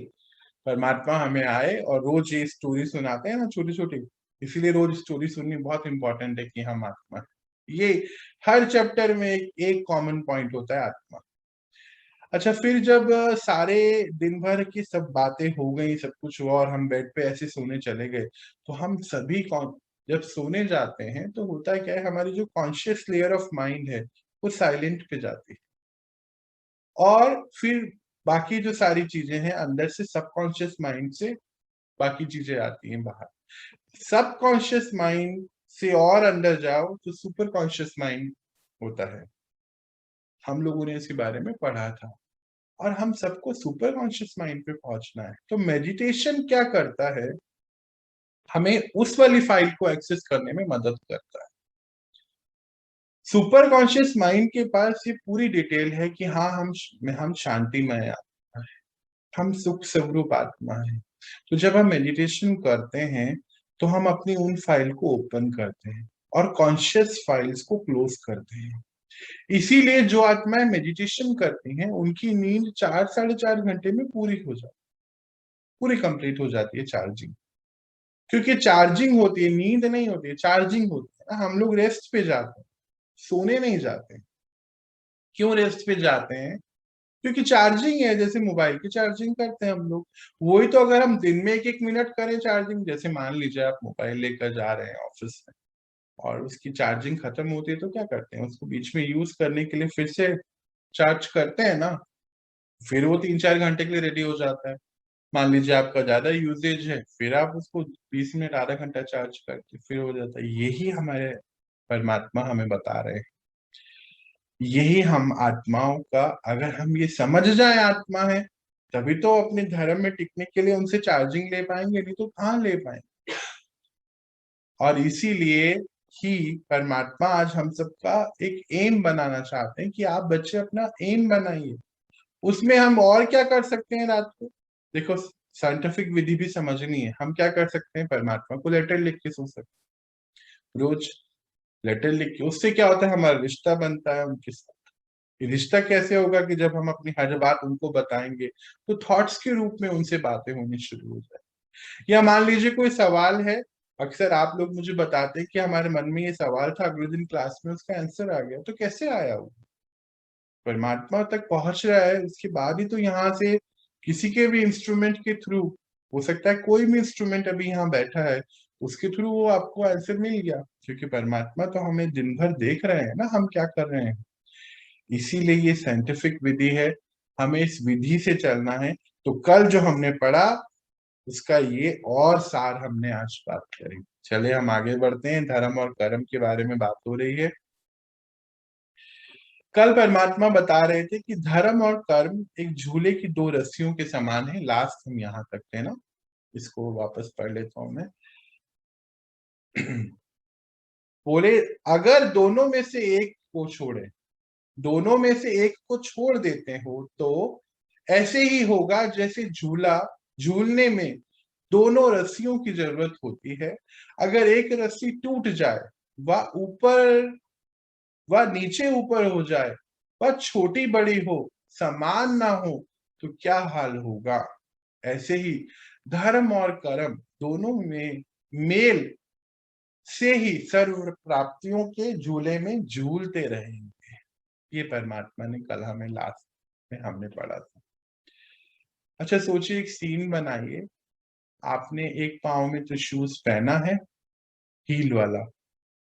[SPEAKER 1] परमात्मा हमें आए और रोज ये स्टोरी सुनाते हैं ना, छोटी छोटी। इसीलिए रोज स्टोरी सुननी बहुत इंपॉर्टेंट है कि हम आत्मा है। ये हर चैप्टर में एक कॉमन पॉइंट होता है, आत्मा। अच्छा, फिर जब सारे दिन भर की सब बातें हो गई, सब कुछ हुआ और हम बेड पे ऐसे सोने चले गए, तो हम सभी जब सोने जाते हैं तो होता क्या है, हमारी जो कॉन्शियस लेयर ऑफ माइंड है वो साइलेंट पे जाती है और फिर बाकी जो सारी चीजें हैं अंदर से सबकॉन्शियस माइंड से बाकी चीजें आती हैं बाहर। सबकॉन्शियस माइंड से और अंदर जाओ तो सुपर कॉन्शियस माइंड होता है। हम लोगों ने इसके बारे में पढ़ा था और हम सबको सुपर कॉन्शियस माइंड पे पहुंचना है। तो मेडिटेशन क्या करता है, हमें उस वाली फाइल को एक्सेस करने में मदद करता है। सुपर कॉन्शियस माइंड के पास ये पूरी डिटेल है कि हाँ, हम शांतिमय आत्मा है, हम सुख स्वरूप आत्मा है। तो जब हम मेडिटेशन करते हैं तो हम अपनी उन फाइल को ओपन करते हैं और कॉन्शियस फाइल्स को क्लोज करते हैं। इसीलिए जो आत्माएं मेडिटेशन करती हैं उनकी नींद 4-4.5 घंटे में पूरी कंप्लीट हो जाती है, चार्जिंग। क्योंकि चार्जिंग होती है, नींद नहीं होती है, चार्जिंग होती है ना। हम लोग रेस्ट पे जाते हैं, सोने नहीं जाते। क्यों रेस्ट पे जाते हैं? क्योंकि चार्जिंग है, जैसे मोबाइल की चार्जिंग करते हैं हम लोग। वही तो अगर हम दिन में 1-1 मिनट करें चार्जिंग, जैसे मान लीजिए आप मोबाइल लेकर जा रहे हैं ऑफिस में और उसकी चार्जिंग खत्म होती है, तो क्या करते हैं, उसको बीच में यूज करने के लिए फिर से चार्ज करते हैं ना। फिर वो 3-4 घंटे के लिए रेडी हो जाता है। मान लीजिए आपका ज्यादा यूसेज है, फिर आप उसको 20 मिनट आधा घंटा चार्ज करके फिर हो जाता है। यही हमारे परमात्मा हमें बता रहे हैं। यही हम आत्माओं का, अगर हम ये समझ जाए आत्मा है, तभी तो अपने धर्म में टिकने के लिए उनसे चार्जिंग ले पाएंगे, नहीं तो कहाँ ले पाएंगे। और इसीलिए ही परमात्मा आज हम सबका एक एम बनाना चाहते हैं कि आप बच्चे अपना एम बनाइए। उसमें हम और क्या कर सकते हैं रात को, देखो साइंटिफिक विधि भी समझनी है। हम क्या कर सकते हैं, परमात्मा को लेटर लिख के सो सकते हैं रोज। लेटर लिख के उससे क्या होता है, हमारा रिश्ता बनता है उनके साथ। ये रिश्ता कैसे होगा कि जब हम अपनी हर बात उनको बताएंगे तो थॉट्स के रूप में उनसे बातें होनी शुरू हो जाए। या मान लीजिए कोई सवाल है, अक्सर आप लोग मुझे बताते हैं कि हमारे मन में ये सवाल था, अगले दिन क्लास में उसका आंसर आ गया। तो कैसे आया वो, परमात्मा तक पहुंच रहा है उसके बाद ही तो यहाँ से किसी के भी इंस्ट्रूमेंट के थ्रू, हो सकता है कोई भी इंस्ट्रूमेंट अभी यहाँ बैठा है उसके थ्रू वो आपको आंसर मिल गया, क्योंकि परमात्मा तो हमें दिन भर देख रहे हैं ना हम क्या कर रहे हैं। इसीलिए ये साइंटिफिक विधि है, हमें इस विधि से चलना है। तो कल जो हमने पढ़ा उसका ये और सार हमने आज बात करी। चले हम आगे बढ़ते हैं, धर्म और कर्म के बारे में बात हो रही है। कल परमात्मा बता रहे थे कि धर्म और कर्म एक झूले की दो रस्सियों के समान है। लास्ट हम यहाँ तक थे ना, इसको वापस पढ़ लेता हूं मैं। बोले अगर दोनों में से एक को छोड़े, दोनों में से एक को छोड़ देते हो तो ऐसे ही होगा जैसे झूला झूलने में दोनों रस्सियों की जरूरत होती है। अगर एक रस्सी टूट जाए, वह ऊपर वह नीचे ऊपर हो जाए, वह छोटी बड़ी हो, समान ना हो, तो क्या हाल होगा। ऐसे ही धर्म और कर्म दोनों में मेल से ही सर्व प्राप्तियों के झूले में झूलते रहेंगे। ये परमात्मा ने कल हमें लास्ट में हमने पढ़ा था। अच्छा सोचिए, एक सीन बनाइए, आपने एक पाँव में तो शूज पहना है, हील वाला,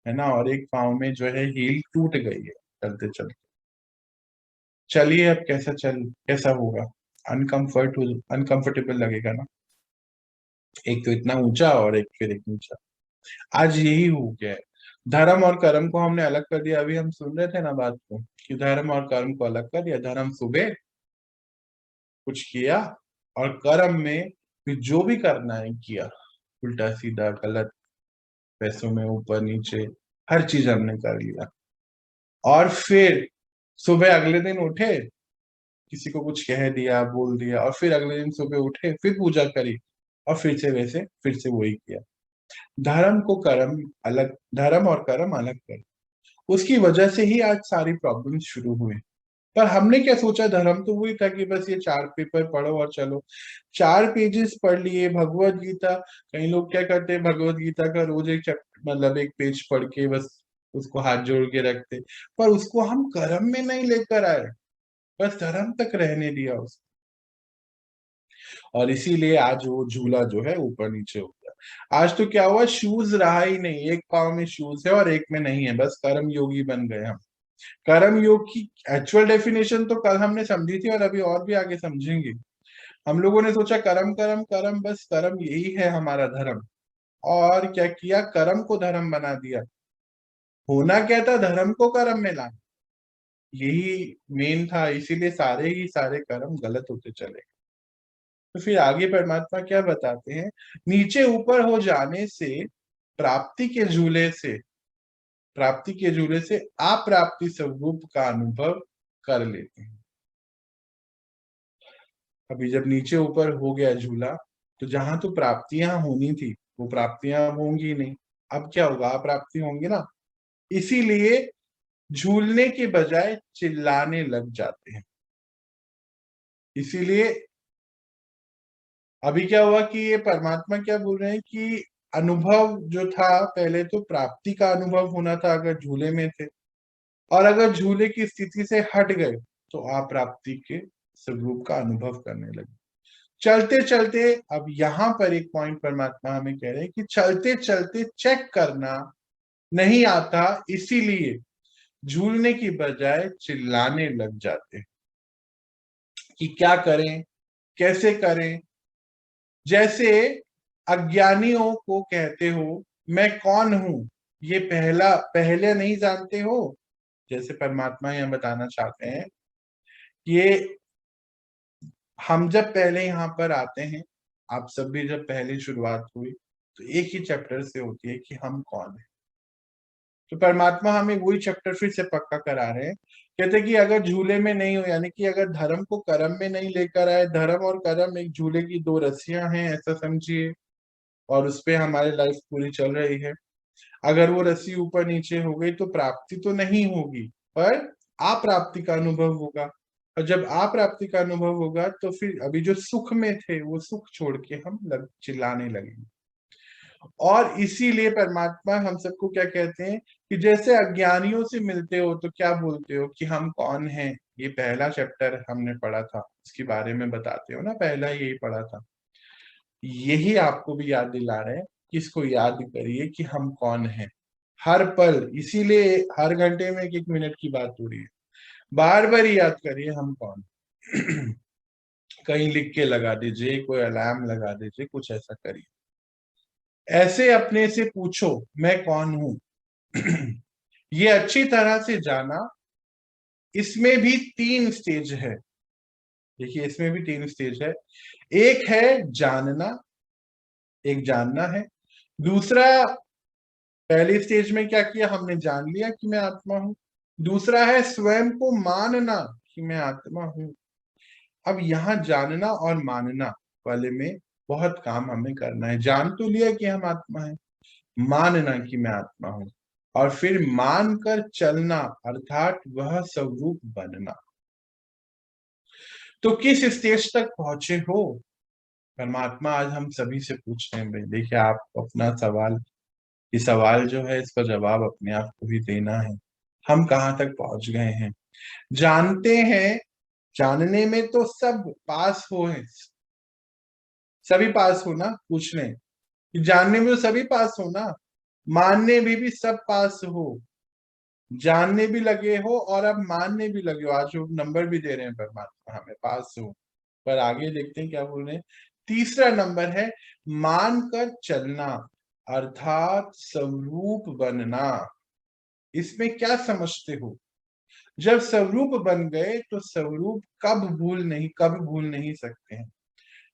[SPEAKER 1] है ना, और एक पाँव में जो है हील टूट गई है चलते चलते। चलिए अब कैसा होगा, अनकंफर्टेबल लगेगा ना। एक तो इतना ऊंचा और एक फिर एक नीचा। आज यही हो गया है। धर्म और कर्म को हमने अलग कर दिया। अभी हम सुन रहे थे ना बात को, कि धर्म और कर्म को अलग कर दिया। धर्म सुबह कुछ किया और कर्म में फिर जो भी करना है किया, उल्टा सीधा गलत, पैसों में ऊपर नीचे, हर चीज हमने कर लिया। और फिर सुबह अगले दिन उठे, किसी को कुछ कह दिया बोल दिया, और फिर अगले दिन सुबह उठे फिर पूजा करी और फिर से वैसे फिर से वही किया। धर्म को कर्म अलग, धर्म और कर्म अलग कर, उसकी वजह से ही आज सारी प्रॉब्लम शुरू हुई। पर हमने क्या सोचा, धर्म तो वही था कि बस ये 4 पेपर पढ़ो और चलो। 4 पेजेस पढ़ लिए भगवत गीता। कई लोग क्या करते हैं, भगवत गीता का रोज एक चैप्टर मतलब एक पेज पढ़ के बस उसको हाथ जोड़ के रखते, पर उसको हम कर्म में नहीं लेकर आए, बस धर्म तक रहने दिया उसको। और इसीलिए आज वो झूला जो है ऊपर नीचे हो गया। आज तो क्या हुआ, शूज रहा ही नहीं, एक पाँव में शूज है और एक में नहीं है, बस कर्म योगी बन गए हम। कर्म योग की एक्चुअल डेफिनेशन तो कल हमने समझी थी और अभी और भी आगे समझेंगे। हम लोगों ने सोचा कर्म कर्म कर्म, बस कर्म यही है हमारा धर्म। और क्या किया, कर्म को धर्म बना दिया। होना क्या था, धर्म को कर्म में लाना, यही मेन था। इसीलिए सारे ही सारे कर्म गलत होते चले। तो फिर आगे परमात्मा क्या बताते हैं, नीचे ऊपर हो जाने से प्राप्ति के झूले से प्राप्ति के झूले से अप्राप्ति स्वरूप का अनुभव कर लेते हैं। अभी जब नीचे ऊपर हो गया झूला, तो जहां तो प्राप्तियां होनी थी वो प्राप्तियां अब होंगी नहीं। अब क्या होगा, अप्राप्ति होंगी ना। इसीलिए झूलने के बजाय चिल्लाने लग जाते हैं। इसीलिए अभी क्या हुआ कि ये परमात्मा क्या बोल रहे हैं कि अनुभव जो था, पहले तो प्राप्ति का अनुभव होना था अगर झूले में थे, और अगर झूले की स्थिति से हट गए तो अप्राप्ति के स्वरूप का अनुभव करने लगे। चलते चलते, अब यहाँ पर एक पॉइंट परमात्मा हमें कह रहे हैं कि चलते चलते चेक करना नहीं आता, इसीलिए झूलने की बजाय चिल्लाने लग जाते हैं कि क्या करें, कैसे करें। जैसे अज्ञानियों को कहते हो मैं कौन हूं, ये पहले नहीं जानते हो। जैसे परमात्मा यह बताना चाहते हैं, ये हम जब पहले यहाँ पर आते हैं, आप सब भी जब पहली शुरुआत हुई तो एक ही चैप्टर से होती है कि हम कौन है। तो परमात्मा हमें वही चैप्टर फिर से पक्का करा रहे हैं। कहते कि अगर झूले में नहीं हो, यानी कि अगर धर्म को कर्म में नहीं लेकर आए, धर्म और कर्म एक झूले की दो रस्सियां हैं ऐसा समझिए, और उस पे हमारी लाइफ पूरी चल रही है। अगर वो रस्सी ऊपर नीचे हो गई तो प्राप्ति तो नहीं होगी, पर अप्राप्ति का अनुभव होगा। और जब अप्राप्ति का अनुभव होगा तो फिर अभी जो सुख में थे वो सुख छोड़ के हम चिल्लाने लगेंगे। और इसीलिए परमात्मा हम सबको क्या कहते हैं कि जैसे अज्ञानियों से मिलते हो तो क्या बोलते हो कि हम कौन हैं। ये पहला चैप्टर हमने पढ़ा था, इसके बारे में बताते हो ना, पहला यही पढ़ा था। यही आपको भी याद दिला रहे हैं कि इसको याद करिए कि हम कौन हैं हर पल। इसीलिए हर घंटे में एक एक मिनट की बात हो रही है, बार बार याद करिए हम कौन। कहीं लिख के लगा दीजिए, कोई अलार्म लगा दीजिए, कुछ ऐसा करिए। ऐसे अपने से पूछो मैं कौन हूं। ये अच्छी तरह से जाना। इसमें भी 3 स्टेज है। देखिए इसमें भी 3 स्टेज है। एक है जानना, एक जानना है। दूसरा, पहली स्टेज में क्या किया हमने, जान लिया कि मैं आत्मा हूं। दूसरा है स्वयं को मानना कि मैं आत्मा हूं। अब यहाँ जानना और मानना वाले में बहुत काम हमें करना है। जान तो लिया कि हम आत्मा है, मानना कि मैं आत्मा हूं, और फिर मानकर चलना अर्थात वह स्वरूप बनना। तो किस स्टेज तक पहुंचे हो, परमात्मा आज हम सभी से पूछ रहे हैं। भाई देखिए, आप अपना सवाल, ये सवाल जो है इसका जवाब अपने आप को ही देना है। हम कहाँ तक पहुंच गए हैं, जानते हैं। जानने में तो सब पास हो है, सभी पास हो ना, पूछने कि जानने में तो सभी पास हो ना, मानने में भी सब पास हो। जानने भी लगे हो और अब मानने भी लगे हो। आज वो नंबर भी दे रहे हैं परमात्मा हमें, पास हो। पर आगे देखते हैं क्या बोल रहे हैं। तीसरा नंबर है मानकर चलना अर्थात स्वरूप बनना। इसमें क्या समझते हो, जब स्वरूप बन गए तो स्वरूप कभी भूल नहीं सकते हैं।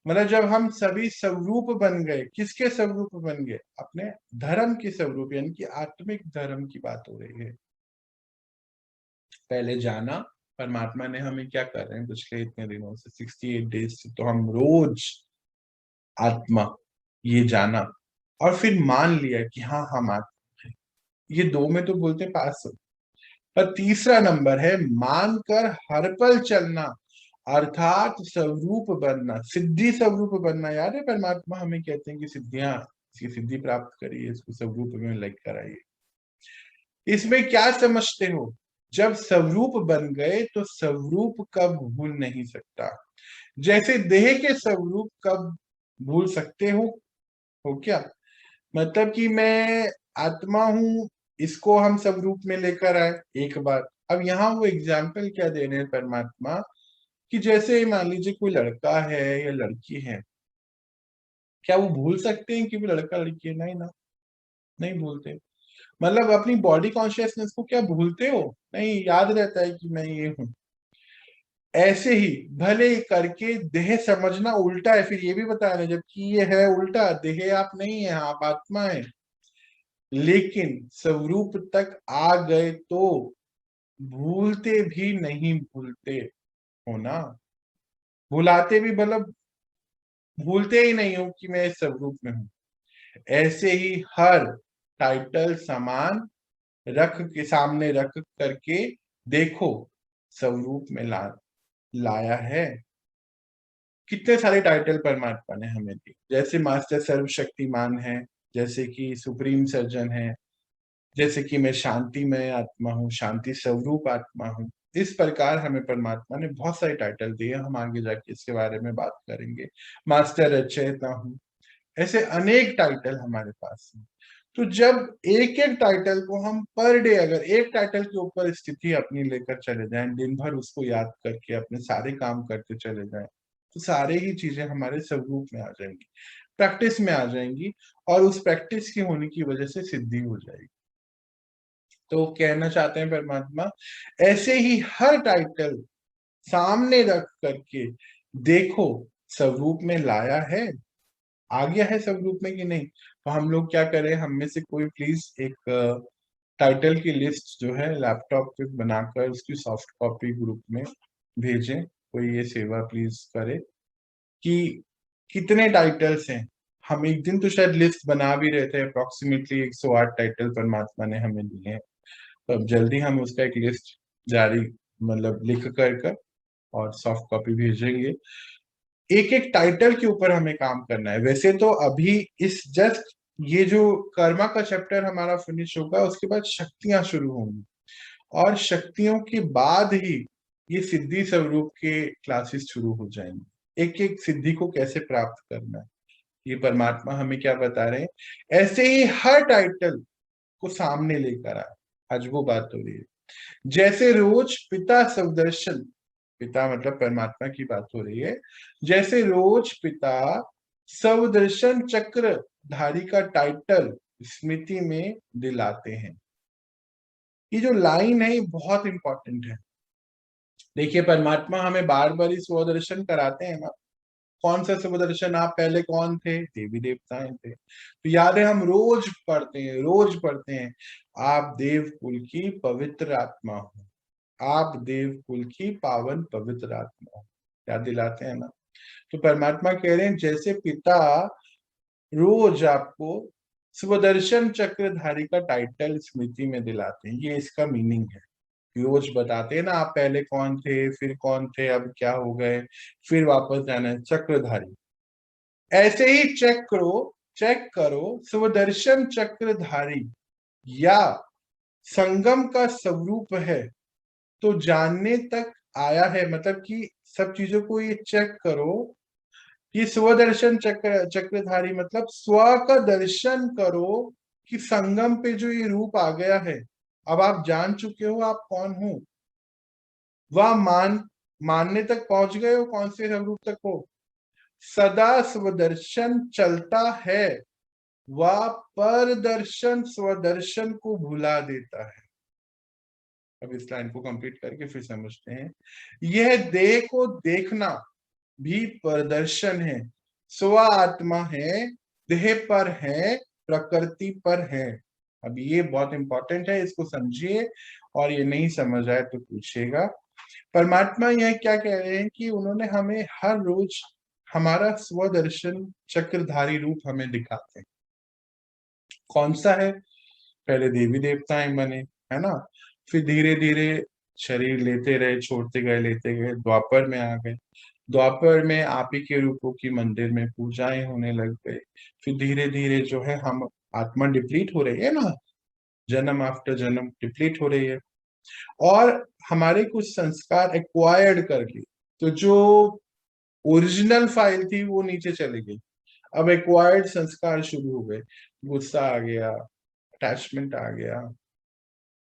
[SPEAKER 1] मतलब जब हम सभी स्वरूप बन गए, किसके स्वरूप बन गए, अपने धर्म के स्वरूप, यानी कि आत्मिक धर्म की बात हो रही है। पहले जाना, परमात्मा ने हमें क्या कर रहे हैं पिछले इतने दिनों से, 68 डेज से, तो हम रोज आत्मा, ये जाना, और फिर मान लिया कि हाँ हम आत्मा है। ये दो में तो बोलते पास हो। पर तीसरा नंबर है मानकर हर पल चलना अर्थात स्वरूप बनना, सिद्धि स्वरूप बनना। याद है परमात्मा हमें कहते हैं कि सिद्धियां, इसकी सिद्धि प्राप्त करिए, इसको स्वरूप में लेकर आइए। इसमें क्या समझते हो, जब स्वरूप बन गए तो स्वरूप कब भूल नहीं सकता। जैसे देह के स्वरूप कब भूल सकते हो क्या, मतलब कि मैं आत्मा हूं, इसको हम स्वरूप में लेकर आए एक बार। अब यहाँ वो एग्जाम्पल क्या दे रहे हैं परमात्मा, कि जैसे मान लीजिए कोई लड़का है या लड़की है, क्या वो भूल सकते हैं कि वो लड़का लड़की है, नहीं ना, नहीं भूलते। मतलब अपनी बॉडी कॉन्शियसनेस को क्या भूलते हो, नहीं, याद रहता है कि मैं ये हूं। ऐसे ही भले ही करके देह समझना उल्टा है, फिर ये भी बता रहे हैं जबकि ये है उल्टा, देह आप नहीं है, आप आत्मा है। लेकिन स्वरूप तक आ गए तो भूलते भी नहीं भूलते हो ना, भुलाते भी, मतलब भूलते ही नहीं हो कि मैं इस स्वरूप में हूं। ऐसे ही हर टाइटल समान रख के, सामने रख करके देखो, स्वरूप में लाया है। कितने सारे टाइटल परमात्मा ने हमें दी, जैसे मास्टर सर्वशक्तिमान है, जैसे कि सुप्रीम सर्जन है, जैसे कि मैं शांतिमय आत्मा हूँ, शांति स्वरूप आत्मा हूँ। इस प्रकार हमें परमात्मा ने बहुत सारे टाइटल दिए, हम आगे जाके इसके बारे में बात करेंगे। मास्टर रचयिता हूँ, ऐसे अनेक टाइटल हमारे पास हैं। तो जब एक एक टाइटल को हम पर डे अगर एक टाइटल के ऊपर स्थिति अपनी लेकर चले जाएं, दिन भर उसको याद करके अपने सारे काम करते चले जाएं, तो सारे ही चीजें हमारे स्वरूप में आ जाएंगी, प्रैक्टिस में आ जाएंगी, और उस प्रैक्टिस की होने की वजह से सिद्धि हो जाएगी। तो कहना चाहते हैं परमात्मा, ऐसे ही हर टाइटल सामने रख करके देखो स्वरूप में लाया है, आ गया है स्वरूप में कि नहीं। तो हम लोग क्या करें, हम में से कोई प्लीज एक टाइटल की लिस्ट जो है लैपटॉप पे बनाकर उसकी सॉफ्ट कॉपी ग्रुप में भेजें। कोई ये सेवा प्लीज करे कि कितने टाइटल्स हैं। हम एक दिन तो शायद लिस्ट बना भी रहे थे, अप्रोक्सीमेटली 108 टाइटल परमात्मा ने हमें दिए हैं। तो अब जल्दी हम उसका एक लिस्ट जारी मतलब लिख कर और सॉफ्ट कॉपी भेजेंगे। एक एक टाइटल के ऊपर हमें काम करना है। वैसे तो अभी इस जस्ट ये जो कर्मा का चैप्टर हमारा फिनिश होगा, उसके बाद शक्तियां शुरू होंगी, और शक्तियों के बाद ही ये सिद्धि स्वरूप के क्लासेस शुरू हो जाएंगे। एक एक सिद्धि को कैसे प्राप्त करना है, ये परमात्मा हमें क्या बता रहे हैं। ऐसे ही हर टाइटल को सामने लेकर आए, आज वो बात हो रही है। जैसे रोज पिता स्वदर्शन, पिता मतलब परमात्मा की बात हो रही है, जैसे रोज पिता स्वदर्शन चक्र धारी का टाइटल स्मृति में दिलाते हैं। ये जो लाइन है ये बहुत इंपॉर्टेंट है। देखिए परमात्मा हमें बार बार ही स्वदर्शन कराते हैं ना। कौन सा स्वदर्शन, आप पहले कौन थे, देवी देवताएं थे। तो याद है हम रोज पढ़ते हैं, रोज पढ़ते हैं, आप देव कुल की पवित्र आत्मा हो, आप देव कुल की पावन पवित्र आत्मा हो, याद दिलाते हैं ना। तो परमात्मा कह रहे हैं जैसे पिता रोज आपको स्वदर्शन चक्रधारी का टाइटल स्मृति में दिलाते हैं, ये इसका मीनिंग है। रोज बताते हैं ना, आप पहले कौन थे, फिर कौन थे, अब क्या हो गए, फिर वापस जाना है, चक्रधारी। ऐसे ही चेक करो स्वदर्शन चक्रधारी या संगम का स्वरूप है तो जानने तक आया है। मतलब कि सब चीजों को ये चेक करो कि स्वदर्शन चक्रधारी मतलब स्व का दर्शन करो कि संगम पे जो ये रूप आ गया है, अब आप जान चुके हो आप कौन हो। वह मानने तक पहुंच गए हो, कौन से स्वरूप तक हो। सदा स्वदर्शन चलता है, वह परदर्शन स्वदर्शन को भुला देता है। अब इस लाइन को कंप्लीट करके फिर समझते हैं। यह देह को देखना भी प्रदर्शन है, स्व आत्मा है, देह पर है, प्रकृति पर है। अब ये बहुत इंपॉर्टेंट है, इसको समझिए, और ये नहीं समझ आए तो पूछिएगा। परमात्मा यह क्या कह रहे हैं कि उन्होंने हमें हर रोज हमारा स्वदर्शन चक्रधारी रूप हमें दिखाते हैं। कौन सा है, पहले देवी देवताएं बने, है ना, फिर धीरे धीरे शरीर लेते रहे, छोड़ते गए, लेते गए, द्वापर में आ गए। द्वापर में आप ही के रूपों की मंदिर में पूजाएं होने लग गए। फिर धीरे धीरे जो है हम आत्मा डिप्लीट हो रही है ना, जन्म आफ्टर जन्म डिप्लीट हो रही है, और हमारे कुछ संस्कार एक्वायर्ड करके, तो जो ओरिजिनल फाइल थी वो नीचे चली गई, अब एक्वायर्ड संस्कार शुरू हो गए। गुस्सा आ गया, अटैचमेंट आ गया,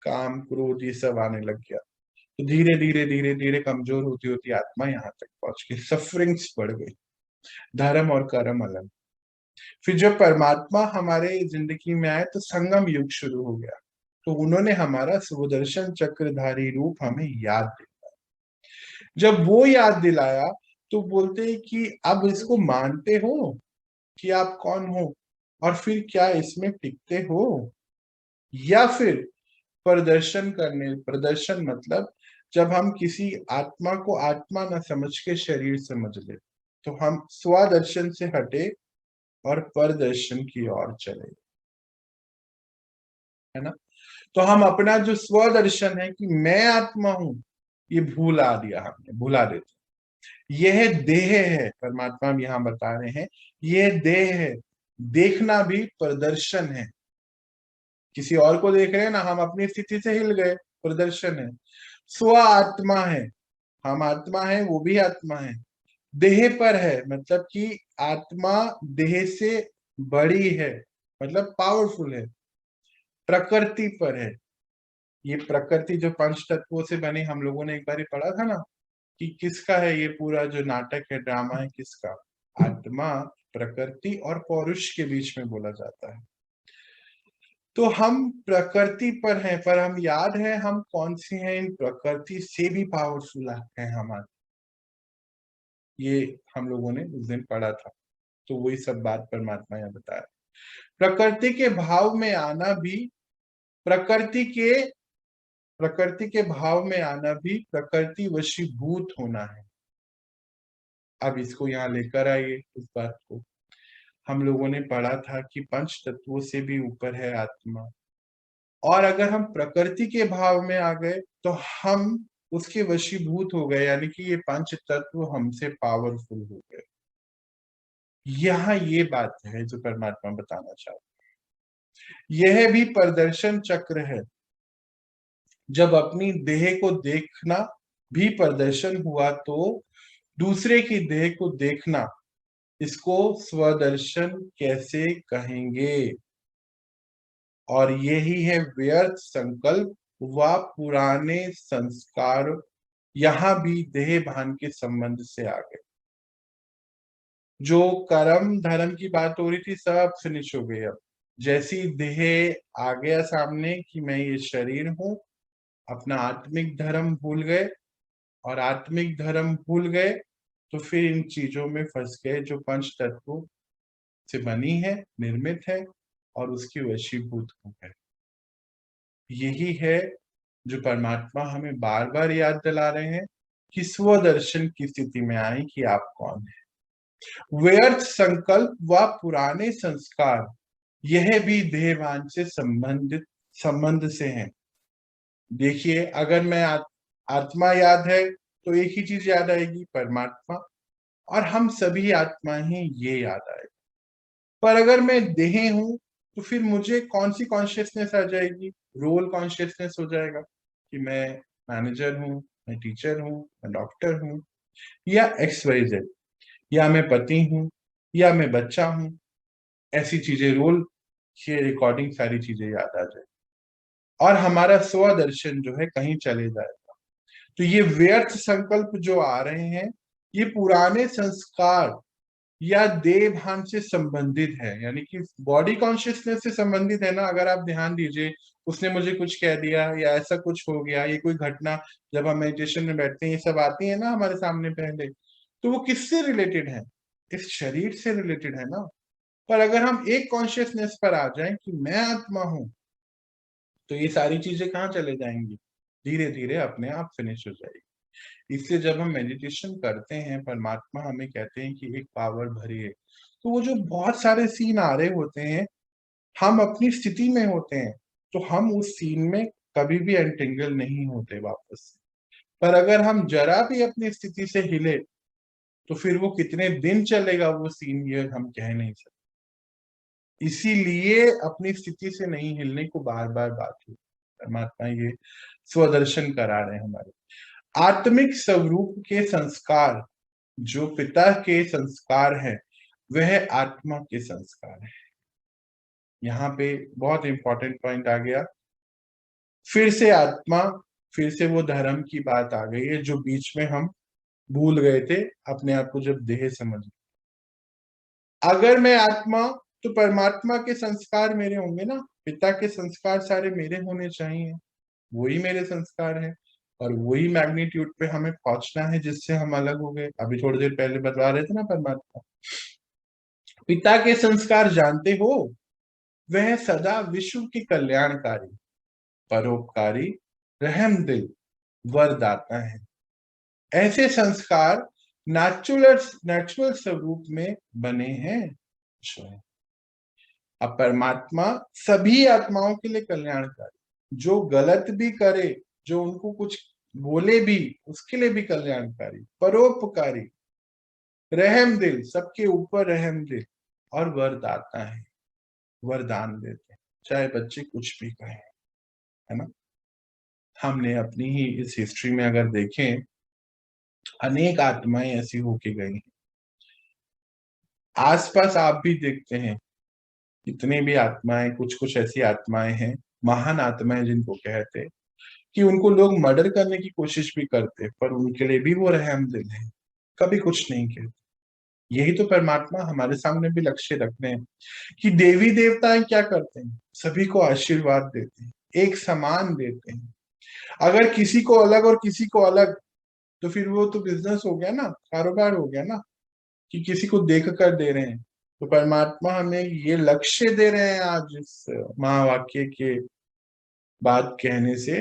[SPEAKER 1] काम क्रोध ये सब आने लग गया। तो धीरे धीरे धीरे धीरे कमजोर होती होती आत्मा यहाँ तक पहुंच गई, सफरिंग्स बढ़ गई, धर्म और कर्म अलग। फिर जब परमात्मा हमारे जिंदगी में आए तो संगम युग शुरू हो गया। तो उन्होंने हमारा सुदर्शन चक्रधारी रूप हमें याद दिलाया। जब वो याद दिलाया तो बोलते हैं कि अब इसको मानते हो कि आप कौन हो, और फिर क्या इसमें टिकते हो, या फिर प्रदर्शन मतलब जब हम किसी आत्मा को आत्मा न समझ के शरीर समझ ले, तो हम स्वदर्शन से हटे और परदर्शन की ओर चले, है ना। तो हम अपना जो स्वदर्शन है कि मैं आत्मा हूं, ये भूला दिया, हमने भुला देते। यह देह है, परमात्मा हम यहाँ बता रहे हैं, यह देह है, देखना भी प्रदर्शन है। किसी और को देख रहे हैं ना, हम अपनी स्थिति से हिल गए, प्रदर्शन है। स्व आत्मा है, हम आत्मा है, वो भी आत्मा है। देह पर है, मतलब कि आत्मा देह से बड़ी है, मतलब पावरफुल है। प्रकृति पर है, ये प्रकृति जो पंच तत्वों से बने, हम लोगों ने एक बार पढ़ा था ना कि किसका है ये पूरा जो नाटक है, ड्रामा है, किसका? आत्मा, प्रकृति और पौरुष के बीच में बोला जाता है। तो हम प्रकृति पर हैं, पर हम याद है हम कौन से हैं? इन प्रकृति से भी पावरफुल है हमारे, ये हम लोगों ने उस दिन पढ़ा था। तो वही सब बात परमात्मा यहाँ बताया। प्रकृति के भाव में आना भी, प्रकृति के भाव में आना भी प्रकृति वशीभूत होना है। अब इसको यहाँ लेकर आइए इस बात को। हम लोगों ने पढ़ा था कि पंच तत्वों से भी ऊपर है आत्मा, और अगर हम प्रकृति के भाव में आ गए तो हम उसके वशीभूत हो गए, यानी कि ये पंच तत्व हमसे पावरफुल हो गए। यहाँ ये बात है जो परमात्मा बताना चाहते। यह भी प्रदर्शन चक्र है। जब अपनी देह को देखना भी प्रदर्शन हुआ तो दूसरे की देह को देखना, इसको स्वदर्शन कैसे कहेंगे? और यही है व्यर्थ संकल्प व पुराने संस्कार। यहां भी देह भान के संबंध से आ गए। जो कर्म धर्म की बात हो रही थी सब फिनिश हो गई। अब जैसी देह आ गया सामने कि मैं ये शरीर हूं, अपना आत्मिक धर्म भूल गए, और आत्मिक धर्म भूल गए तो फिर इन चीजों में फंस गए जो पंच तत्वों से बनी है, निर्मित है, और उसकी वशीभूत हो गए। यही है जो परमात्मा हमें बार बार याद दिला रहे हैं कि स्वदर्शन की स्थिति में आए कि आप कौन है। व्यर्थ संकल्प व पुराने संस्कार, यह भी देहवान से संबंध से हैं। देखिए, अगर मैं आत्मा याद है तो एक ही चीज याद आएगी, परमात्मा, और हम सभी आत्मा ही, ये याद आएगा। पर अगर मैं देह हूं तो फिर मुझे कौन सी कॉन्शियसनेस आ जाएगी? रोल कॉन्शियसनेस हो जाएगा कि मैं मैनेजर हूँ, मैं टीचर हूँ, मैं डॉक्टर हूँ, या XYZ, या मैं पति हूँ, या मैं बच्चा हूँ। ऐसी चीजें, रोल के रिकॉर्डिंग सारी चीजें याद आ जाए, और हमारा स्वदर्शन जो है कहीं चले जाएगा। तो ये व्यर्थ संकल्प जो आ रहे हैं, ये पुराने संस्कार या देह भान से संबंधित है, यानी कि बॉडी कॉन्शियसनेस से संबंधित है ना। अगर आप ध्यान दीजिए, उसने मुझे कुछ कह दिया या ऐसा कुछ हो गया, ये कोई घटना, जब हम मेडिटेशन में बैठते हैं ये सब आती है ना हमारे सामने पहले, तो वो किससे रिलेटेड है? इस शरीर से रिलेटेड है ना। पर अगर हम एक कॉन्शियसनेस पर आ जाएं कि मैं आत्मा हूं, तो ये सारी चीजें कहाँ चले जाएंगी? धीरे धीरे अपने आप फिनिश हो जाएगी। इसलिए जब हम मेडिटेशन करते हैं, परमात्मा हमें कहते हैं कि एक पावर भरी है, तो वो जो बहुत सारे सीन आ रहे होते हैं, हम अपनी स्थिति में होते हैं, तो हम उस सीन में कभी भी एंटेंगल नहीं होते वापस। पर अगर हम जरा भी अपनी स्थिति से हिले तो फिर वो कितने दिन चलेगा वो सीन, ये हम कह नहीं सकते। इसीलिए अपनी स्थिति से नहीं हिलने को बार बार बात हुई। परमात्मा ये स्वदर्शन करा रहे हैं हमारे। आत्मिक स्वरूप के संस्कार, जो पिता के संस्कार हैं, वह आत्मा के संस्कार है। यहाँ पे बहुत इंपॉर्टेंट पॉइंट आ गया। फिर से आत्मा, फिर से वो धर्म की बात आ गई है जो बीच में हम भूल गए थे अपने आप को जब देह समझ। अगर मैं आत्मा, तो परमात्मा के संस्कार मेरे होंगे ना, पिता के संस्कार सारे मेरे होने चाहिए, वही मेरे संस्कार है, और वही मैग्नीट्यूड पे हमें पहुंचना है जिससे हम अलग हो गए। अभी थोड़ी देर पहले बता रहे थे ना परमात्मा, पिता के संस्कार जानते हो, वह सदा विश्व के कल्याणकारी, परोपकारी, रहम दिल, वरदाता है। ऐसे संस्कार नेचुरल स्वरूप में बने हैं। अब परमात्मा सभी आत्माओं के लिए कल्याणकारी, जो गलत भी करे, जो उनको कुछ बोले भी, उसके लिए भी कल्याणकारी, परोपकारी, रहम दिल, सबके ऊपर रहम दिल, और वरदाता है, वरदान देते हैं, चाहे बच्चे कुछ भी कहें, है ना। हमने अपनी ही इस हिस्ट्री में अगर देखें, अनेक आत्माएं ऐसी होके गई हैं। आसपास आप भी देखते हैं, इतनी भी आत्माएं, कुछ कुछ ऐसी आत्माएं हैं, महान आत्माएं जिनको कहते हैं, कि उनको लोग मर्डर करने की कोशिश भी करते, पर उनके लिए भी वो रहम दिल है, कभी कुछ नहीं कहते। यही तो परमात्मा हमारे सामने भी लक्ष्य रखते हैं, कि देवी देवताएं क्या करते हैं, सभी को आशीर्वाद देते हैं, एक समान देते हैं। अगर किसी को अलग और किसी को अलग, तो फिर वो तो बिजनेस हो गया ना, कारोबार हो गया ना, कि किसी को देख कर दे रहे हैं। तो परमात्मा हमें ये लक्ष्य दे रहे हैं आज इस महावाक्य के बात कहने से,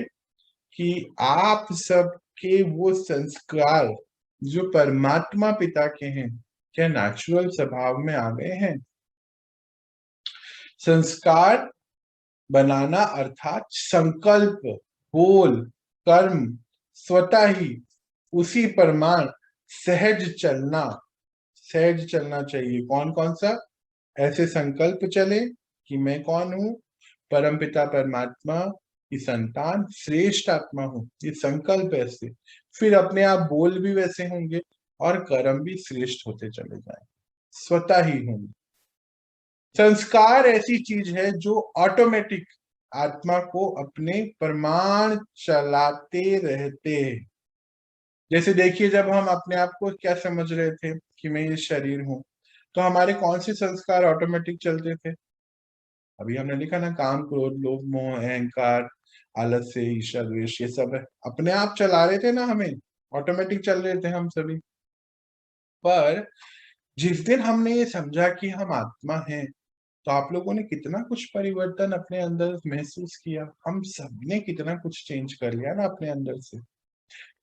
[SPEAKER 1] कि आप सबके वो संस्कार जो परमात्मा पिता के हैं, क्या नेचुरल स्वभाव में आ गए हैं। संस्कार बनाना अर्थात संकल्प, बोल, कर्म स्वतः ही उसी प्रमाण सहज चलना, सहज चलना चाहिए। कौन कौन सा ऐसे संकल्प चले, कि मैं कौन हूं, परमपिता परमात्मा की संतान, श्रेष्ठ आत्मा हूं, ये संकल्प ऐसे, फिर अपने आप बोल भी वैसे होंगे और कर्म भी श्रेष्ठ होते चले जाएंगे, स्वतः ही होंगे। संस्कार ऐसी चीज है जो ऑटोमेटिक आत्मा को अपने प्रमाण चलाते रहते हैं। जैसे देखिए, जब हम अपने आप को क्या समझ रहे थे कि मैं ये शरीर हूं, तो हमारे कौन से संस्कार ऑटोमेटिक चलते थे। अभी हमने लिखा ना, काम, क्रोध, लोभ, मोह, अहंकार, आलस्य, ईर्ष्या, द्वेष, ये सब है, अपने आप चला रहे थे ना, हमें ऑटोमेटिक चल रहे थे हम सभी। पर जिस दिन हमने ये समझा कि हम आत्मा हैं, तो आप लोगों ने कितना कुछ परिवर्तन अपने अंदर महसूस किया, हम सबने कितना कुछ चेंज कर लिया ना अपने अंदर से।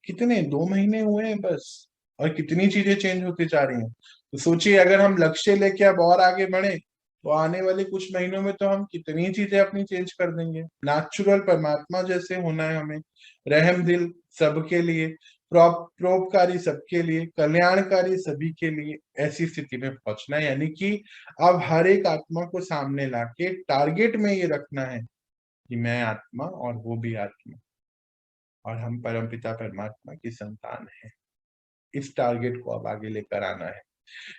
[SPEAKER 1] कितने 2 महीने हुए हैं बस, और कितनी चीजें चेंज होती जा रही हैं। तो सोचिए, अगर हम लक्ष्य लेके अब और आगे बढ़े, तो आने वाले कुछ महीनों में तो हम कितनी चीजें अपनी चेंज कर देंगे। नेचुरल परमात्मा जैसे होना है हमें, रहम दिल सबके लिए, परोपकारी सबके लिए, कल्याणकारी सभी के लिए, ऐसी स्थिति में पहुंचना है। यानी कि अब हर एक आत्मा को सामने लाके टारगेट में ये रखना है कि मैं आत्मा और वो भी आत्मा, और हम परमपिता परमात्मा की संतान हैं। इस टारगेट को अब आगे लेकर आना है।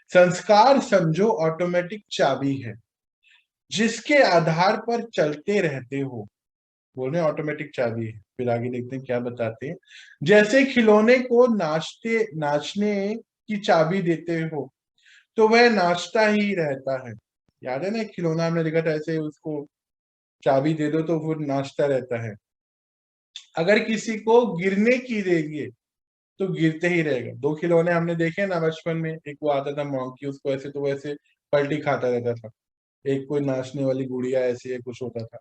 [SPEAKER 1] संस्कार समझो ऑटोमेटिक चाबी है, जिसके आधार पर चलते रहते हो। बोल रहे ऑटोमेटिक चाबी है, फिर आगे देखते हैं क्या बताते हैं। जैसे खिलौने को नाचने की चाबी देते हो, तो वह नाचता ही रहता है। याद है ना, एक खिलौना हमने देखा था, ऐसे उसको चाबी दे दो तो वो नाचता रहता है। अगर किसी को गिरने की देंगे, तो गिरते ही रहेगा। 2 खिलौने हमने देखे ना बचपन में, एक वो आता था मॉन्की, उसको ऐसे तो वैसे पलटी खाता रहता था, एक कोई नाचने वाली गुड़िया ऐसी है कुछ होता था।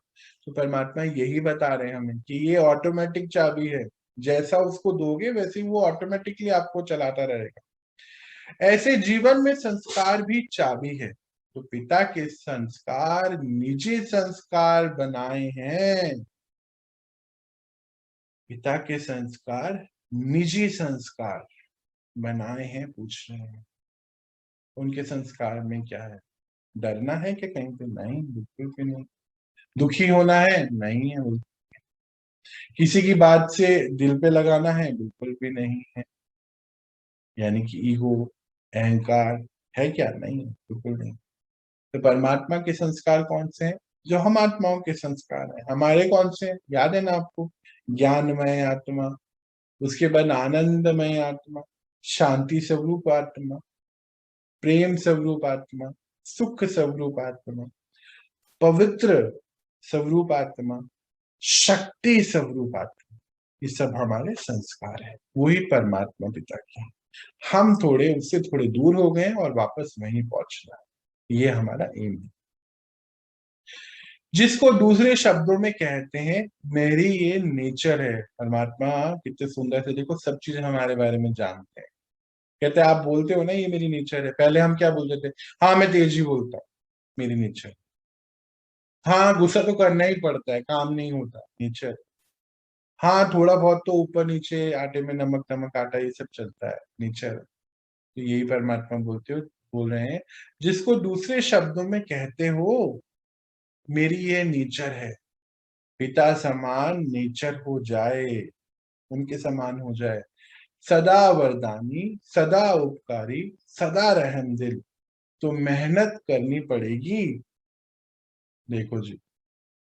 [SPEAKER 1] तो परमात्मा यही बता रहे हैं हमें कि ये ऑटोमेटिक चाबी है, जैसा उसको दोगे वैसे ही वो ऑटोमेटिकली आपको चलाता रहेगा। ऐसे जीवन में संस्कार भी चाबी है। तो पिता के संस्कार निजी संस्कार बनाए हैं, पिता के संस्कार निजी संस्कार बनाए हैं, पूछ रहे हैं उनके संस्कार में क्या है। डरना है कि कहीं पे, नहीं, बिल्कुल भी नहीं। दुखी होना है, नहीं है बिल्कुल। किसी की बात से दिल पे लगाना है, बिल्कुल भी नहीं है। यानी कि ईगो, अहंकार है क्या, नहीं है, बिल्कुल नहीं। तो परमात्मा के संस्कार कौन से हैं, जो हम आत्माओं के संस्कार हैं। हमारे कौन से हैं, याद है ना आपको, ज्ञानमय आत्मा, उसके बाद आनंदमय आत्मा, शांति स्वरूप आत्मा, प्रेम स्वरूप आत्मा, सुख स्वरूप आत्मा, पवित्र स्वरूप आत्मा, शक्ति स्वरूप आत्मा। ये सब हमारे संस्कार है, वही परमात्मा पिता के हैं। हम थोड़े उससे थोड़े दूर हो गए और वापस वहीं पहुंचना है, ये हमारा एम है। जिसको दूसरे शब्दों में कहते हैं मेरी ये नेचर है। परमात्मा कितने सुंदर से, देखो सब चीजें हमारे बारे में जानते हैं। कहते हैं आप बोलते हो ना ये मेरी नेचर है, पहले हम क्या बोलते थे, हाँ मैं तेज ही बोलता हूँ, मेरी नेचर। हाँ गुस्सा तो करना ही पड़ता है, काम नहीं होता, नेचर। हाँ थोड़ा बहुत तो ऊपर नीचे, आटे में नमक नमक आटा, ये सब चलता है, नेचर। तो यही परमात्मा बोल रहे हैं, जिसको दूसरे शब्दों में कहते हो मेरी ये नेचर है। पिता समान नेचर हो जाए, उनके समान हो जाए। सदा वरदानी, सदा उपकारी, सदा रहमदिल, तो मेहनत करनी पड़ेगी। देखो जी,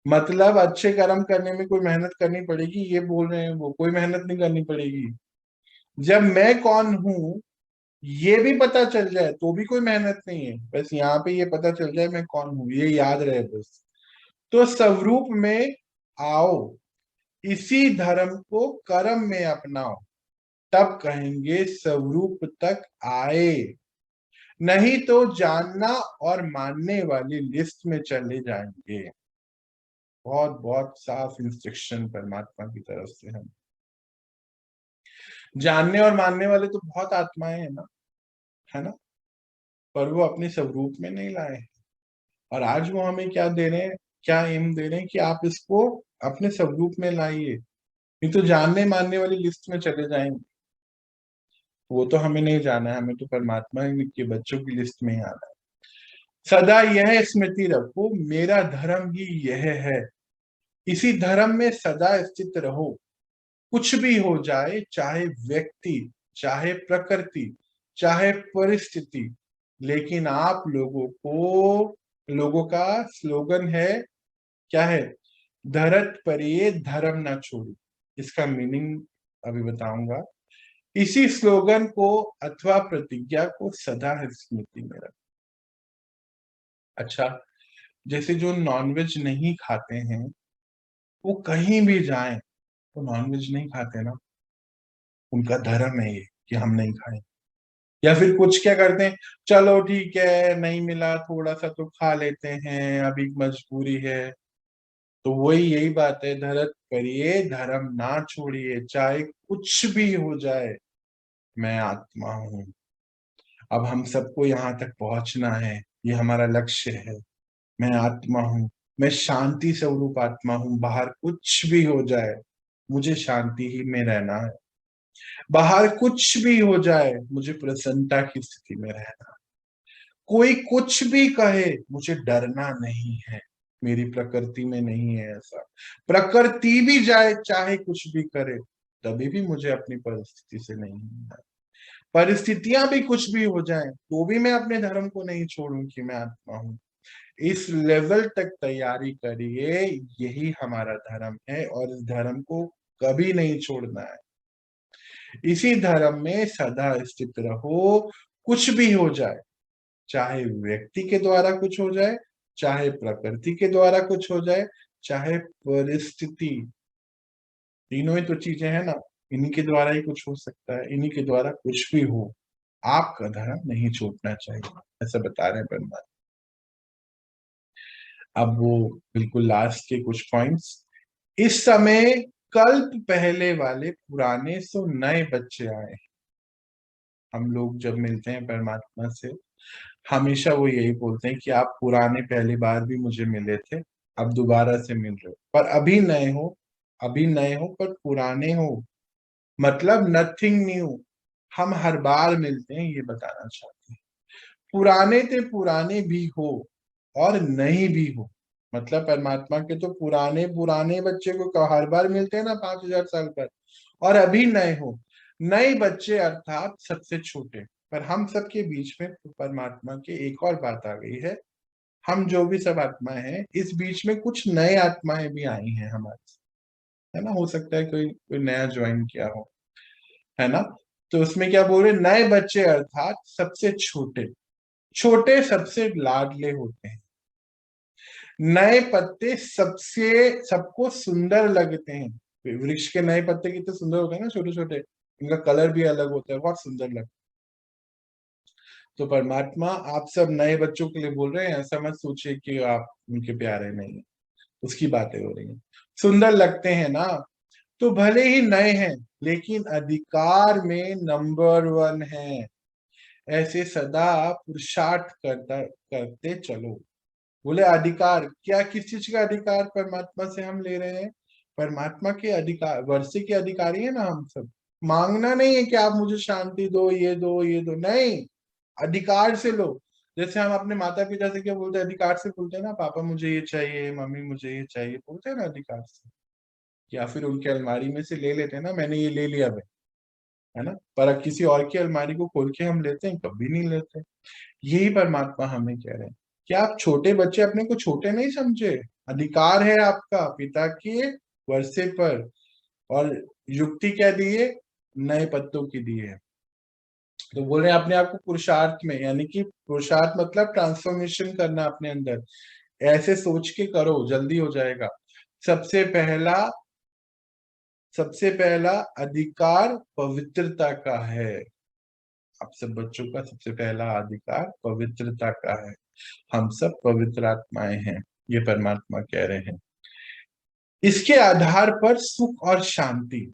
[SPEAKER 1] मतलब अच्छे कर्म करने में कोई मेहनत करनी पड़ेगी, ये बोल रहे हैं वो, कोई मेहनत नहीं करनी पड़ेगी। जब मैं कौन हूं ये भी पता चल जाए तो भी कोई मेहनत नहीं है, बस यहाँ पे ये पता चल जाए मैं कौन हूं, ये याद रहे बस। तो स्वरूप में आओ, इसी धर्म को कर्म में अपनाओ, तब कहेंगे स्वरूप तक आए। नहीं तो जानना और मानने वाली लिस्ट में चले जाएंगे। बहुत बहुत साफ इंस्ट्रक्शन परमात्मा की तरफ से हम। जानने और मानने वाले तो बहुत आत्माएं हैं ना, है ना, पर वो अपने स्वरूप में नहीं लाए हैं। और आज वो हमें क्या दे रहे हैं, क्या एम दे रहे हैं कि आप इसको अपने स्वरूप में लाइए, नहीं तो जानने मानने वाली लिस्ट में चले जाएंगे। वो तो हमें नहीं जाना है, हमें तो परमात्मा के बच्चों की लिस्ट में ही आना है। सदा यह स्मृति रखो, मेरा धर्म ही यह है, इसी धर्म में सदा स्थित रहो। कुछ भी हो जाए, चाहे व्यक्ति, चाहे प्रकृति, चाहे परिस्थिति, लेकिन आप लोगों का स्लोगन है, क्या है, धरत पर ये धर्म ना छोड़ो। इसका मीनिंग अभी बताऊंगा। इसी स्लोगन को अथवा प्रतिज्ञा को सदा स्मृति में रख। अच्छा, जैसे जो नॉनवेज नहीं खाते हैं, वो कहीं भी जाएं तो नॉनवेज नहीं खाते ना, उनका धर्म है ये कि हम नहीं खाएं। या फिर कुछ क्या करते हैं, चलो ठीक है नहीं मिला थोड़ा सा तो खा लेते हैं, अभी मजबूरी है। तो वही यही बात है, धरत करिए धर्म ना छोड़िए, चाहे कुछ भी हो जाए, मैं आत्मा हूं। अब हम सबको यहाँ तक पहुंचना है, ये हमारा लक्ष्य है। मैं आत्मा हूँ, मैं शांति स्वरूप आत्मा हूँ, बाहर कुछ भी हो जाए मुझे शांति ही में रहना है। बाहर कुछ भी हो जाए मुझे प्रसन्नता की स्थिति में रहना। कोई कुछ भी कहे मुझे डरना नहीं है, मेरी प्रकृति में नहीं है ऐसा। प्रकृति भी जाए चाहे कुछ भी करे, तभी भी मुझे अपनी परिस्थिति से नहीं है। परिस्थितियां भी कुछ भी हो जाए तो भी मैं अपने धर्म को नहीं छोड़ूं कि मैं आत्मा हूं। इस लेवल तक तैयारी करिए, यही हमारा धर्म है और इस धर्म को कभी नहीं छोड़ना है। इसी धर्म में सदा स्थित रहो, कुछ भी हो जाए, चाहे व्यक्ति के द्वारा कुछ हो जाए, चाहे प्रकृति के द्वारा कुछ हो जाए, चाहे परिस्थिति, तीनों ही तो चीजें हैं ना, इन्हीं के द्वारा ही कुछ हो सकता है, इन्हीं के द्वारा कुछ भी हो, आपका धर्म नहीं छूटना चाहिए, ऐसा बता रहे हैं ब्रह्मा। अब वो बिल्कुल लास्ट के कुछ पॉइंट्स। इस समय कल्प पहले वाले पुराने सो नए बच्चे आए। हम लोग जब मिलते हैं परमात्मा से, हमेशा वो यही बोलते हैं कि आप पुराने पहली बार भी मुझे मिले थे, अब दोबारा से मिल रहे हो, पर अभी नए हो, अभी नए हो पर पुराने हो, मतलब नथिंग न्यू। हम हर बार मिलते हैं, ये बताना चाहते हैं। पुराने थे पुराने भी हो और नई भी हो, मतलब परमात्मा के तो पुराने पुराने बच्चे को हर बार मिलते हैं ना 5000 साल पर, और अभी नए हो। नए बच्चे अर्थात सबसे छोटे। पर हम सबके बीच में परमात्मा की एक और बात आ गई है, हम जो भी सब आत्माएं हैं इस बीच में कुछ नए आत्माएं भी आई हैं हमारे, है ना, हो सकता है कोई कोई नया ज्वाइन किया हो, है ना। तो उसमें क्या बोल रहे, नए बच्चे अर्थात सबसे छोटे। छोटे सबसे लाडले होते हैं। नए पत्ते सबसे सबको सुंदर लगते हैं। वृक्ष के नए पत्ते कितने सुंदर होते हैं ना, छोटे छोटे, इनका कलर भी अलग होता है, बहुत सुंदर लगता है। तो परमात्मा आप सब नए बच्चों के लिए बोल रहे हैं, ऐसा मत सोचिए कि आप उनके प्यारे नहीं हैं, उसकी बातें हो रही हैं। सुंदर लगते हैं ना, तो भले ही नए हैं लेकिन अधिकार में नंबर 1 है। ऐसे सदा पुरुषार्थ करते चलो। बोले अधिकार क्या, किस चीज का अधिकार परमात्मा से हम ले रहे हैं? परमात्मा के अधिकार, वर्षे के अधिकारी है ना हम सब। मांगना नहीं है कि आप मुझे शांति दो, ये दो, ये दो, नहीं, अधिकार से लो। जैसे हम अपने माता पिता से क्या बोलते हैं, अधिकार से बोलते हैं ना, पापा मुझे ये चाहिए, मम्मी मुझे ये चाहिए, बोलते हैं ना अधिकार से। या फिर उनके अलमारी में से ले लेते हैं ना, मैंने ये ले लिया भाई, है ना। पर अब किसी और की अलमारी को खोल के हम लेते हैं? कभी नहीं लेते। यही परमात्मा हमें कह रहे हैं कि आप छोटे बच्चे अपने को छोटे नहीं समझे, अधिकार है आपका पिता के वर्षे पर। और युक्ति क्या दी है? नए पत्तों की दी है। तो बोल रहे हैं अपने आप को पुरुषार्थ में, यानी कि पुरुषार्थ मतलब ट्रांसफॉर्मेशन करना अपने अंदर। ऐसे सोच के करो, जल्दी हो जाएगा। सबसे पहला सबसे पहला अधिकार पवित्रता का है। आप सब बच्चों का सबसे पहला अधिकार पवित्रता का है। हम सब पवित्र आत्माएं हैं, ये परमात्मा कह रहे हैं। इसके आधार पर सुख और शांति,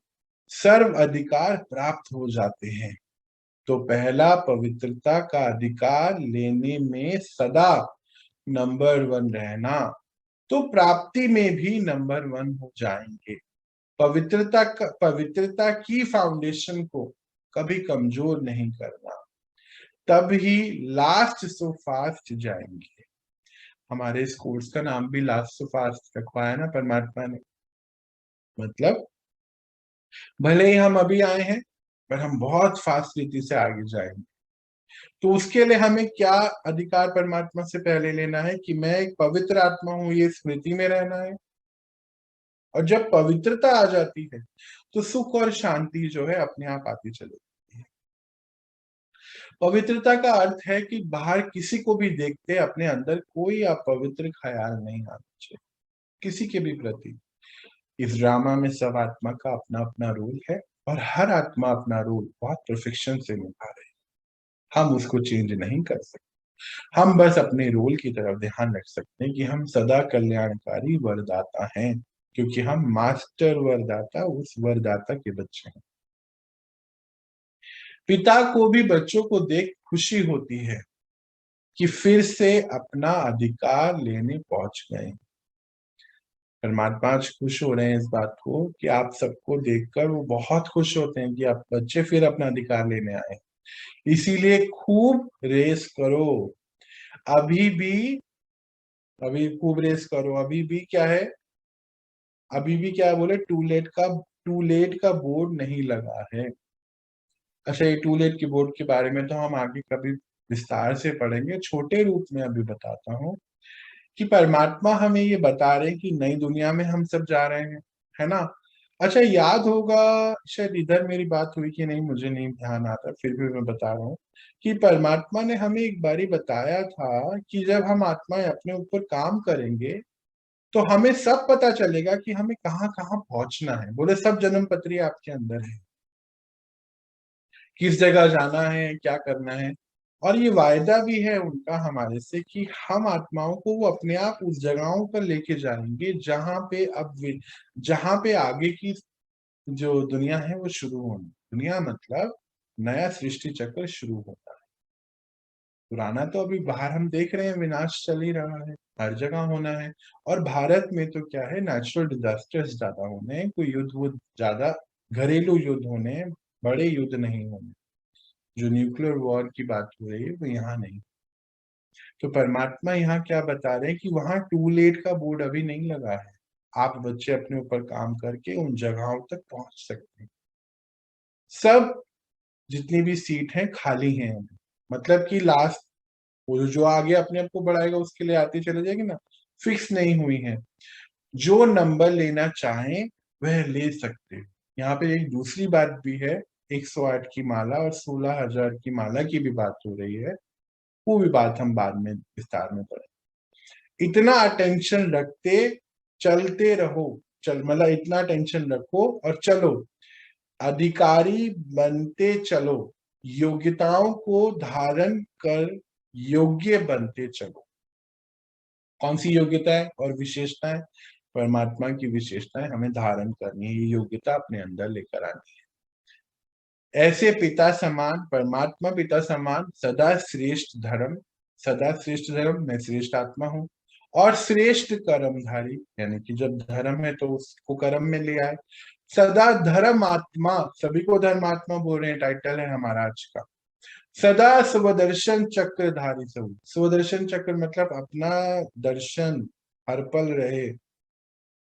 [SPEAKER 1] सर्व अधिकार प्राप्त हो जाते हैं। तो पहला पवित्रता का अधिकार लेने में सदा नंबर 1 रहना, तो प्राप्ति में भी नंबर 1 हो जाएंगे। पवित्रता की फाउंडेशन को कभी कमजोर नहीं करना, तब ही लास्ट सो फास्ट जाएंगे। हमारे इस कोर्स का नाम भी लास्ट सो फास्ट रखवाया ना परमात्मा ने। मतलब भले ही हम अभी आए हैं, पर हम बहुत फास्ट रीति से आगे जाएंगे। तो उसके लिए हमें क्या अधिकार परमात्मा से पहले लेना है कि मैं एक पवित्र आत्मा हूं, ये स्मृति में रहना है। और जब पवित्रता आ जाती है तो सुख और शांति जो है अपने आप आती चली जाती है। पवित्रता का अर्थ है कि बाहर किसी को भी देखते अपने अंदर कोई अपवित्र ख्याल नहीं आना चाहिए किसी के भी प्रति। इस ड्रामा में सब आत्मा का अपना अपना रोल है, और हर आत्मा अपना रोल बहुत परफेक्शन से निभा रही है। हम उसको चेंज नहीं कर सकते। हम बस अपने रोल की तरफ ध्यान रख सकते हैं कि हम सदा कल्याणकारी वरदाता हैं, क्योंकि हम मास्टर वरदाता, उस वरदाता के बच्चे हैं। पिता को भी बच्चों को देख खुशी होती है कि फिर से अपना अधिकार लेने पहुंच गए। परमात्मा आज खुश हो रहे हैं इस बात को कि आप सबको देखकर वो बहुत खुश होते हैं कि आप बच्चे फिर अपना अधिकार लेने आए। इसीलिए खूब रेस करो, अभी भी, अभी खूब रेस करो। अभी भी क्या है? अभी भी क्या बोले? टू लेट का बोर्ड नहीं लगा है। अच्छा, ये टू लेट की बोर्ड के बारे में तो हम आगे कभी विस्तार से पढ़ेंगे। छोटे रूप में अभी बताता हूँ कि परमात्मा हमें ये बता रहे हैं कि नई दुनिया में हम सब जा रहे हैं, है ना। अच्छा, याद होगा, शायद इधर मेरी बात हुई कि नहीं, मुझे नहीं ध्यान आता, फिर भी मैं बता रहा हूँ कि परमात्मा ने हमें एक बारी बताया था कि जब हम आत्माएं अपने ऊपर काम करेंगे तो हमें सब पता चलेगा कि हमें कहाँ कहाँ पहुंचना है। बोले सब जन्म पत्री आपके अंदर है, किस जगह जाना है, क्या करना है। और ये वायदा भी है उनका हमारे से कि हम आत्माओं को वो अपने आप उस जगहों पर लेके जाएंगे जहां पे आगे की जो दुनिया है वो शुरू होनी। दुनिया मतलब नया सृष्टि चक्र शुरू होता है। पुराना तो अभी बाहर हम देख रहे हैं विनाश चल ही रहा है, हर जगह होना है। और भारत में तो क्या है, नेचुरल डिजास्टर्स ज्यादा होने हैं, कोई युद्ध वुद्ध ज्यादा, घरेलू युद्ध होने हैं, बड़े युद्ध नहीं होने। जो न्यूक्लियर वॉर की बात हो रही है वो यहाँ नहीं। तो परमात्मा यहाँ क्या बता रहे हैं कि वहां टू लेट का बोर्ड अभी नहीं लगा है। आप बच्चे अपने ऊपर काम करके उन जगहों तक पहुंच सकते हैं। सब जितनी भी सीट हैं खाली हैं अभी। मतलब कि लास्ट, वो जो आगे अपने आप को बढ़ाएगा उसके लिए आती चले जाएगी ना, फिक्स नहीं हुई है। जो नंबर लेना चाहें वह ले सकते हैं। यहाँ पे एक दूसरी बात भी है, 108 की माला और 16,000 की माला की भी बात हो रही है। वो भी बात हम बाद में विस्तार में पढ़ेंगे। इतना अटेंशन रखते चलते रहो, चल मतलब इतना टेंशन रखो और चलो, अधिकारी बनते चलो, योग्यताओं को धारण कर योग्य बनते चलो। कौन सी योग्यताएं और विशेषताएं? परमात्मा की विशेषताएं हमें धारण करनी है, ये योग्यता अपने अंदर लेकर आनी है। ऐसे पिता समान, परमात्मा पिता समान सदा श्रेष्ठ धर्म, सदा श्रेष्ठ धर्म, मैं श्रेष्ठ आत्मा हूं, और श्रेष्ठ कर्मधारी, यानी कि जब धर्म है तो उसको कर्म में ले आए। सदा धर्म आत्मा, सभी को धर्मात्मा बोल रहे हैं, टाइटल है हमारा आज का। सदा स्वदर्शन चक्रधारी सब। स्वदर्शन चक्र मतलब अपना दर्शन हर पल रहे।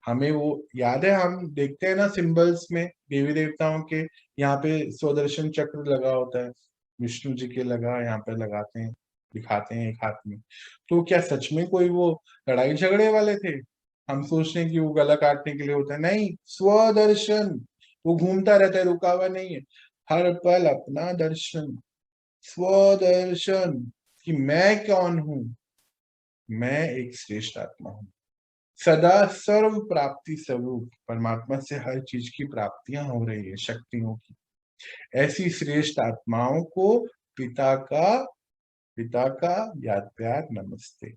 [SPEAKER 1] हमें वो याद है, हम देखते हैं ना सिंबल्स में देवी देवताओं के, यहाँ पे स्वदर्शन चक्र लगा होता है। विष्णु जी के लगा, यहाँ पे लगाते हैं, दिखाते हैं एक हाथ में। तो क्या सच में कोई वो लड़ाई झगड़े वाले थे? हम सोचते हैं कि वो गला काटने के लिए होता है, नहीं, स्वदर्शन। वो घूमता रहता है, रुका हुआ नहीं है। हर पल अपना दर्शन, स्वदर्शन, कि मैं कौन हूं। मैं एक श्रेष्ठ आत्मा हूं, सदा सर्व प्राप्ति स्वरूप। परमात्मा से हर चीज की प्राप्तियां हो रही है, शक्तियों की। ऐसी श्रेष्ठ आत्माओं को पिता का पिता का याद प्यार नमस्ते।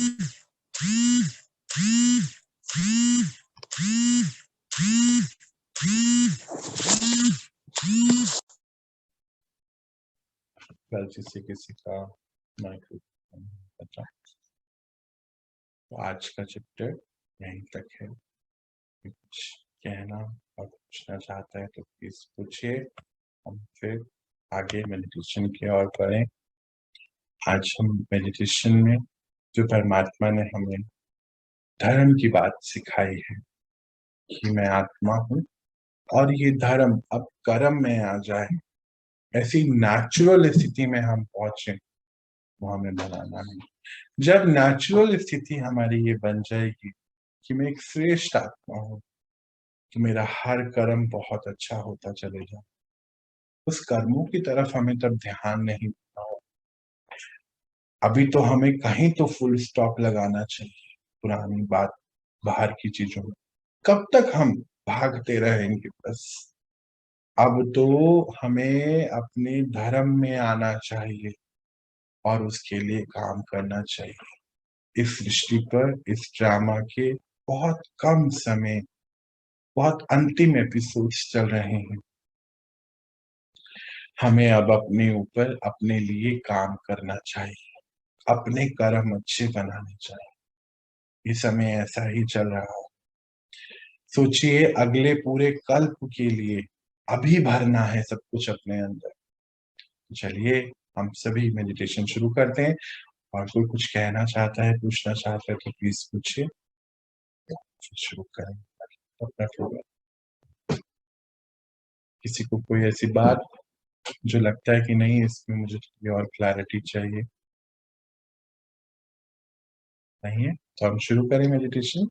[SPEAKER 1] कल किसी किसी का माइक्रोफोन बचा। तो आज का चैप्टर यहीं तक है। कुछ कहना और पूछना चाहता है तो प्लीज पूछिए, हम फिर आगे मेडिटेशन की ओर बढ़ें। आज हम मेडिटेशन में जो परमात्मा ने हमें धर्म की बात सिखाई है कि मैं आत्मा हूं, और ये धर्म अब कर्म में आ जाए, ऐसी नेचुरल स्थिति में हम पहुंचे, वो हमें बनाना है। जब नेचुरल स्थिति हमारी ये बन जाएगी कि मैं एक श्रेष्ठ आत्मा हूं, तो मेरा हर कर्म बहुत अच्छा होता चलेगा। उस कर्मों की तरफ हमें तब ध्यान नहीं देना हो। अभी तो हमें कहीं तो फुल स्टॉप लगाना चाहिए पुरानी बात, बाहर की चीजों में। कब तक हम भागते रहेंगे बस। अब तो हमें अपने धर्म में आना चाहिए और उसके लिए काम करना चाहिए। इस सृष्टि पर इस ड्रामा के बहुत कम समय, बहुत अंतिम एपिसोड्स चल रहे हैं। हमें अब अपने ऊपर अपने लिए काम करना चाहिए, अपने कर्म अच्छे बनाने चाहिए। ये समय ऐसा ही चल रहा है। सोचिए, अगले पूरे कल्प के लिए अभी भरना है सब कुछ अपने अंदर। चलिए, हम सभी मेडिटेशन शुरू करते हैं। और कोई कुछ कहना चाहता है, पूछना चाहता है तो प्लीज पूछिए, फिर शुरू करें अपना प्रोग्राम। किसी को कोई ऐसी बात जो लगता है कि नहीं, इसमें मुझे थोड़ी और क्लैरिटी चाहिए, नहीं है, तो हम शुरू करें मेडिटेशन।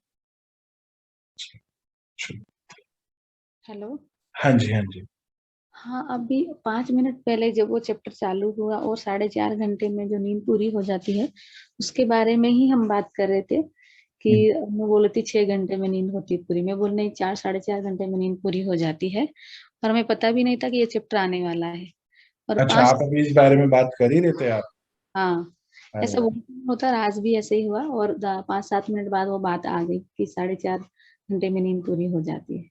[SPEAKER 1] शुरू।
[SPEAKER 2] हेलो।
[SPEAKER 1] हाँ जी, हाँ जी।
[SPEAKER 2] हाँ, अभी 5 मिनट पहले जब वो चैप्टर चालू हुआ और 4.5 घंटे में जो नींद पूरी हो जाती है, उसके बारे में ही हम बात कर रहे थे कि मैं बोली थी 6 घंटे में नींद होती है पूरी। मैं बोल नहीं, 4 साढ़े 4 घंटे में नींद पूरी हो जाती है। और हमें पता भी नहीं था कि ये चैप्टर आने वाला है। और
[SPEAKER 1] अच्छा,
[SPEAKER 2] पांच
[SPEAKER 1] आप अभी इस बारे में बात कर ही रहे थे आप?
[SPEAKER 2] हाँ,
[SPEAKER 1] अरे
[SPEAKER 2] ऐसा
[SPEAKER 1] वाह।
[SPEAKER 2] होता है। आज भी ऐसे ही हुआ और 5-7 मिनट बाद वो बात आ गई कि 4.5 घंटे में नींद पूरी हो जाती है।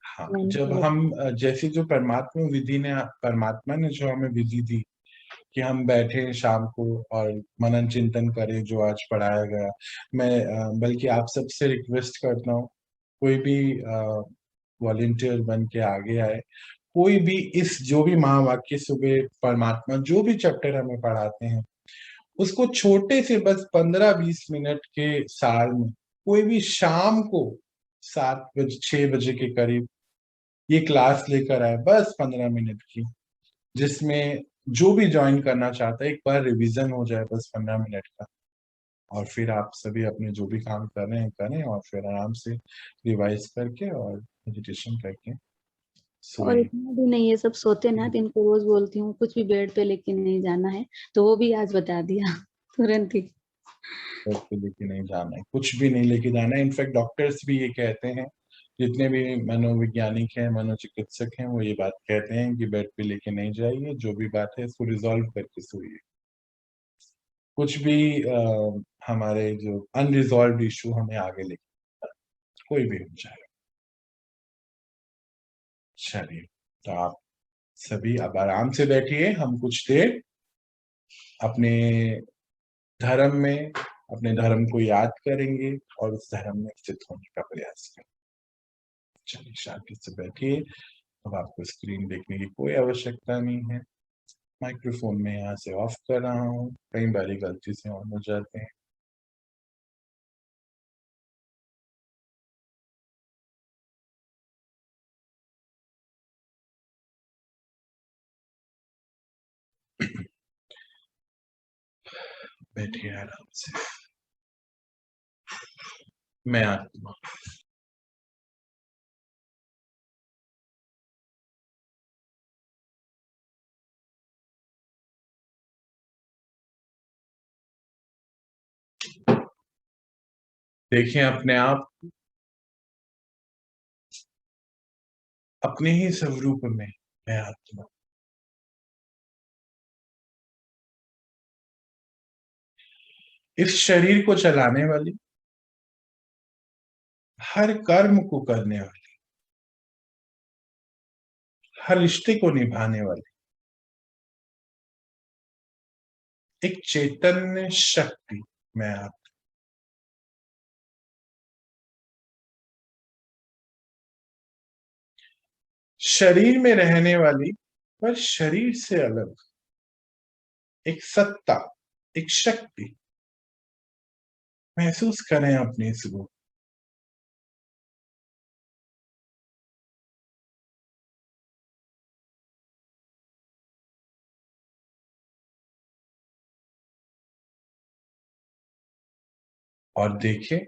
[SPEAKER 1] हाँ,
[SPEAKER 2] मैंने
[SPEAKER 1] जब
[SPEAKER 2] बोला,
[SPEAKER 1] हम जैसे जो परमात्मा ने जो हमें विधि दी कि हम बैठे शाम को और मनन चिंतन करें जो आज पढ़ाया गया। मैं बल्कि आप सबसे रिक्वेस्ट करता हूँ, कोई भी वॉलेंटियर बन के आगे आए। कोई भी इस जो भी महावाक्य सुबह परमात्मा जो भी चैप्टर हमें पढ़ाते हैं, उसको छोटे से बस 15-20 मिनट के साल में, कोई भी शाम को 7 बजे 6 बजे के करीब ये क्लास लेकर आए, बस 15 मिनट की, जिसमें जो भी ज्वाइन करना चाहता है एक बार रिवीजन हो जाए बस 15 मिनट का। और फिर आप सभी अपने जो भी काम कर रहे हैं करें, और फिर आराम से रिवाइज करके और मेडिटेशन करके
[SPEAKER 2] और
[SPEAKER 1] सोइए।
[SPEAKER 2] इतना भी नहीं है, सब सोते ना तो इनको रोज बोलती हूँ कुछ भी बेड पे लेके नहीं जाना है, तो वो भी आज बता दिया तुरंत ही।
[SPEAKER 1] बेड पे लेके नहीं जाना है, कुछ भी नहीं लेके जाना है। इनफैक्ट डॉक्टर्स भी ये कहते हैं, जितने भी मनोवैज्ञानिक हैं, मनोचिकित्सक हैं, वो ये बात कहते हैं कि बेड पे लेके नहीं जाइए, जो भी बात है इसको रिजॉल्व करके सोइए। कुछ भी हमारे जो अनरिजॉल्व इशू हमें आगे लेके, कोई भी हो जाए। चलिए, तो आप सभी अब आराम से बैठिए, हम कुछ देर अपने धर्म में, अपने धर्म को याद करेंगे और उस धर्म में स्थित होने का प्रयास करेंगे। चलिए, शांति से बैठिए। अब आपको स्क्रीन देखने की कोई आवश्यकता नहीं है। माइक्रोफोन में यहाँ से ऑफ कर रहा हूँ, कई बारी गलती से ऑन हो जाते हैं। बैठिए आराम से। मैं आत्मा। देखिए अपने आप अपने ही स्वरूप में, मैं आत्मा। इस शरीर को चलाने वाली, हर कर्म को करने वाली, हर रिश्ते को निभाने वाली एक चैतन्य शक्ति, मैं आत्मा। शरीर में रहने वाली पर शरीर से अलग एक सत्ता, एक शक्ति। महसूस करें अपने इसको। और देखें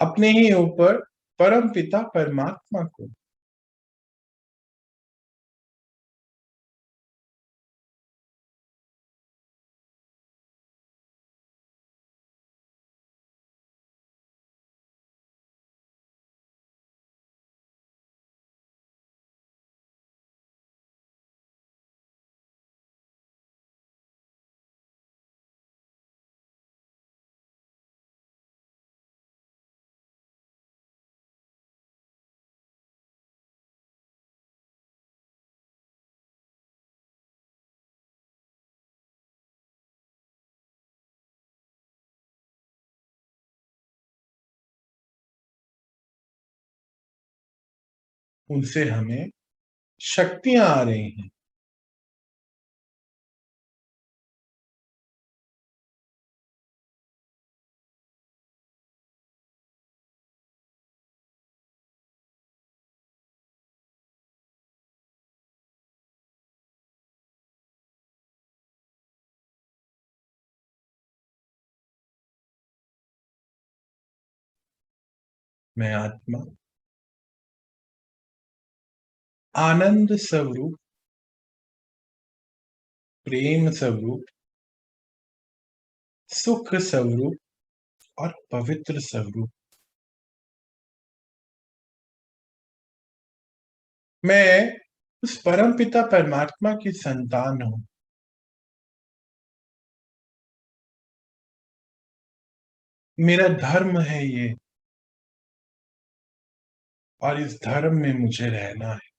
[SPEAKER 1] अपने ही ऊपर परम पिता परमात्मा को। उनसे हमें शक्तियां आ रही हैं। मैं आत्मा आनंद स्वरूप, प्रेम स्वरूप, सुख स्वरूप और पवित्र स्वरूप। मैं उस परम पिता परमात्मा की संतान हूं। मेरा धर्म है ये, और इस धर्म में मुझे रहना है।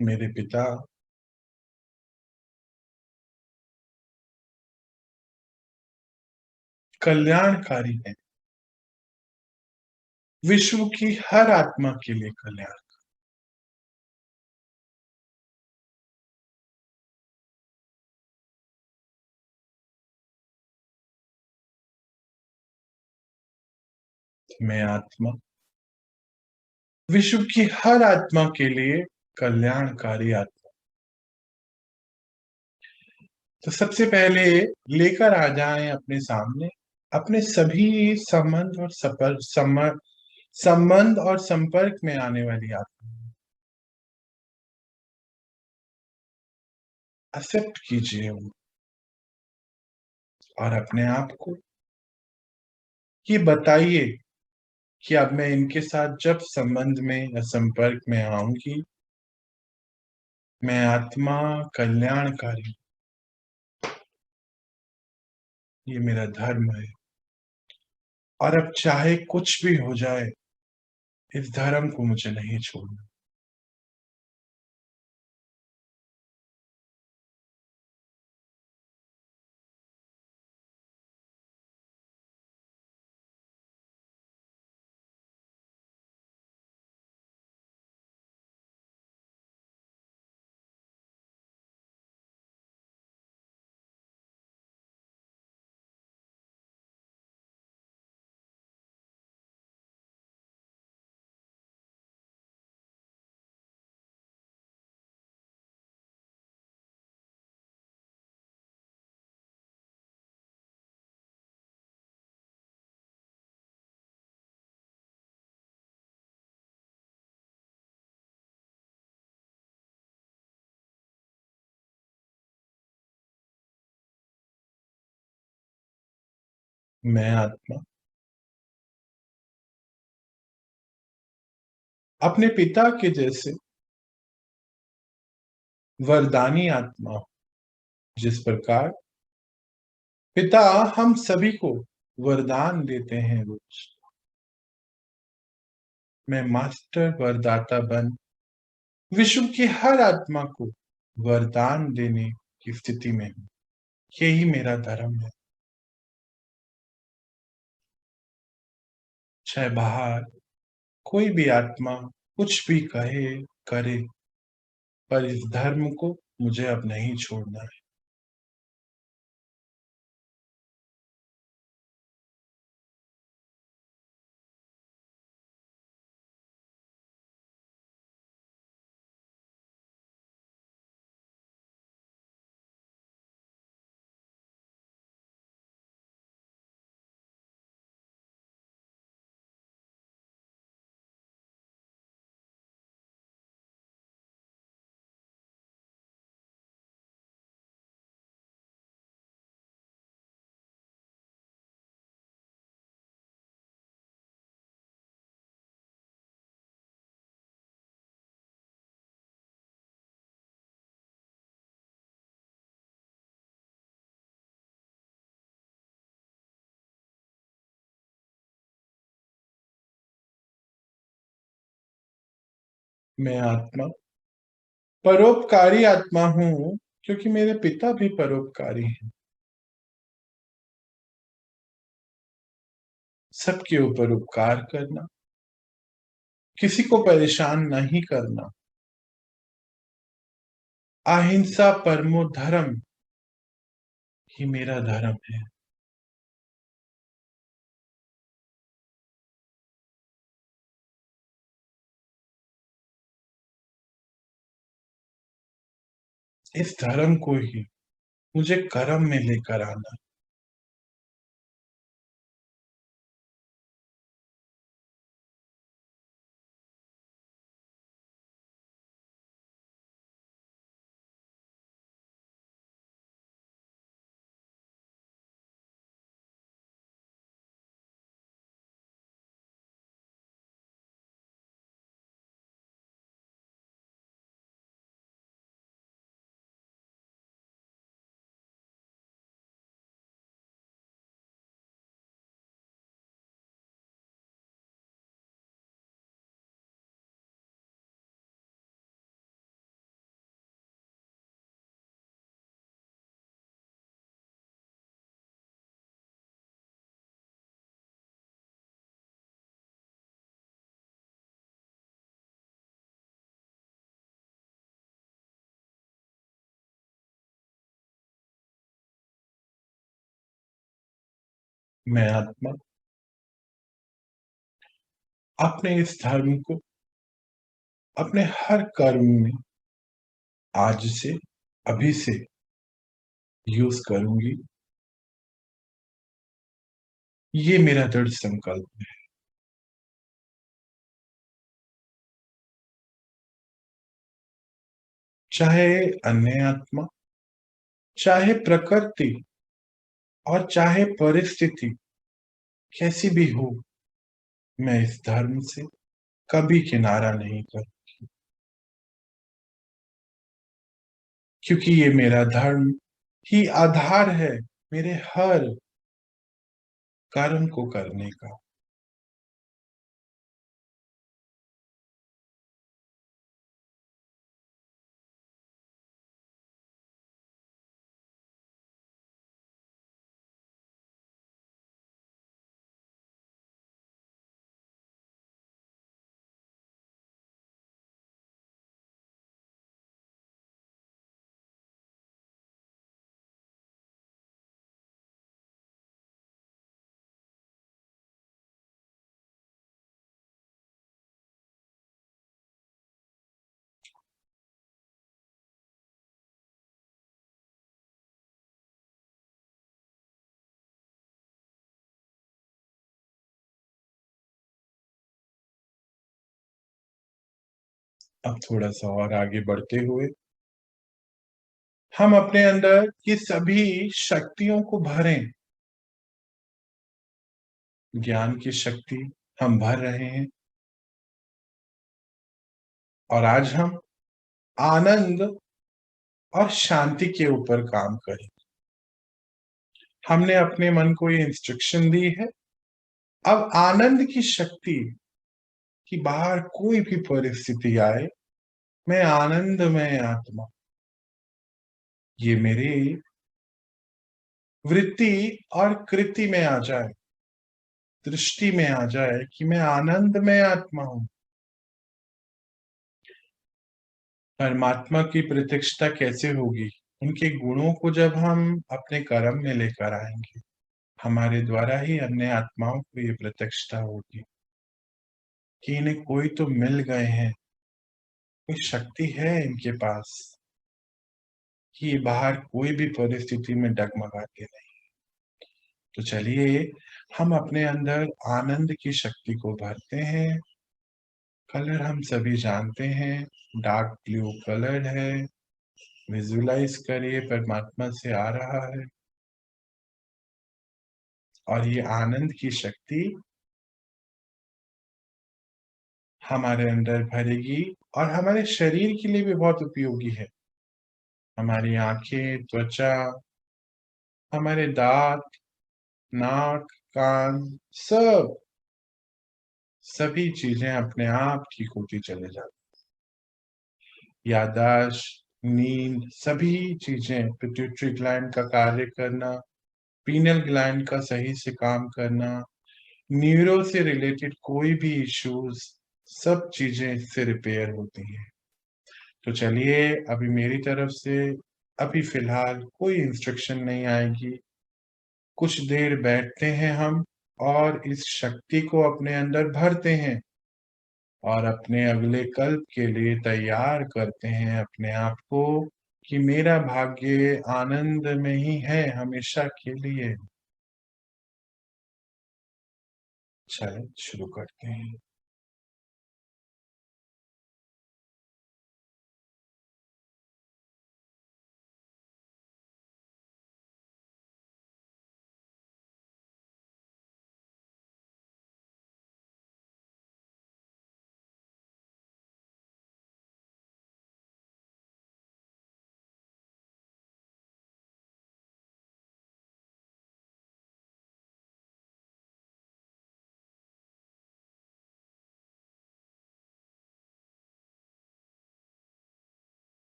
[SPEAKER 1] मेरे पिता कल्याणकारी है, विश्व की हर आत्मा के लिए कल्याण। मैं आत्मा विश्व की हर आत्मा के लिए कल्याणकारी आत्मा। तो सबसे पहले लेकर आ जाएं अपने सामने अपने सभी संबंध और संपर्क में आने वाली आत्मा। एक्सेप्ट कीजिए वो, और अपने आप को ये बताइए कि अब मैं इनके साथ जब संबंध में या संपर्क में आऊंगी, मैं आत्मा कल्याणकारी, ये मेरा धर्म है। और अब चाहे कुछ भी हो जाए, इस धर्म को मुझे नहीं छोड़ना। मैं आत्मा अपने पिता के जैसे वरदानी आत्मा हूं। जिस प्रकार पिता हम सभी को वरदान देते हैं रोज, मैं मास्टर वरदाता बन विश्व की हर आत्मा को वरदान देने की स्थिति में हूं। यही मेरा धर्म है। चाहे बाहर कोई भी आत्मा कुछ भी कहे करे, पर इस धर्म को मुझे अब नहीं छोड़ना है। मैं आत्मा परोपकारी आत्मा हूं, क्योंकि मेरे पिता भी परोपकारी हैं। सबके ऊपर उपकार करना, किसी को परेशान नहीं करना, अहिंसा परमो धर्म ही मेरा धर्म है। इस धर्म को ही मुझे कर्म में लेकर आना। मैं आत्मा अपने इस धर्म को अपने हर कर्म में आज से, अभी से यूज करूंगी। ये मेरा दृढ़ संकल्प है। चाहे अन्य आत्मा, चाहे प्रकृति और चाहे परिस्थिति कैसी भी हो, मैं इस धर्म से कभी किनारा नहीं कर, क्योंकि ये मेरा धर्म ही आधार है मेरे हर कर्म को करने का। अब थोड़ा सा और आगे बढ़ते हुए हम अपने अंदर की सभी शक्तियों को भरें। ज्ञान की शक्ति हम भर रहे हैं और आज हम आनंद और शांति के ऊपर काम करें। हमने अपने मन को ये इंस्ट्रक्शन दी है, अब आनंद की शक्ति कि बाहर कोई भी परिस्थिति आए, मैं आनंदमय आत्मा, ये मेरी वृत्ति और कृति में आ जाए, दृष्टि में आ जाए कि मैं आनंदमय आत्मा हूं। परमात्मा की प्रत्यक्षता कैसे होगी? उनके गुणों को जब हम अपने कर्म में लेकर आएंगे, हमारे द्वारा ही अन्य आत्माओं को ये प्रत्यक्षता होगी कि इन्हें कोई तो मिल गए हैं, कोई शक्ति है इनके पास कि ये बाहर कोई भी परिस्थिति में डगमगाते नहीं। तो चलिए हम अपने अंदर आनंद की शक्ति को भरते हैं। कलर हम सभी जानते हैं, डार्क ब्लू कलर है। विजुअलाइज करिए परमात्मा से आ रहा है और ये आनंद की शक्ति हमारे अंदर भरेगी और हमारे शरीर के लिए भी बहुत उपयोगी है। हमारी आंखें, त्वचा, हमारे दांत, नाक, कान, सब सभी चीजें अपने आप ठीक होती चले जाती। याददाश्त, नींद, सभी चीजें, पिट्यूटरी ग्लैंड का कार्य करना, पीनल ग्लैंड का सही से काम करना, न्यूरो से रिलेटेड कोई भी इश्यूज, सब चीजें इससे रिपेयर होती हैं। तो चलिए अभी मेरी तरफ से अभी फिलहाल कोई इंस्ट्रक्शन नहीं आएगी। कुछ देर बैठते हैं हम और इस शक्ति को अपने अंदर भरते हैं और अपने अगले कल्प के लिए तैयार करते हैं अपने आप को कि मेरा भाग्य आनंद में ही है हमेशा के लिए। चलिए शुरू करते हैं।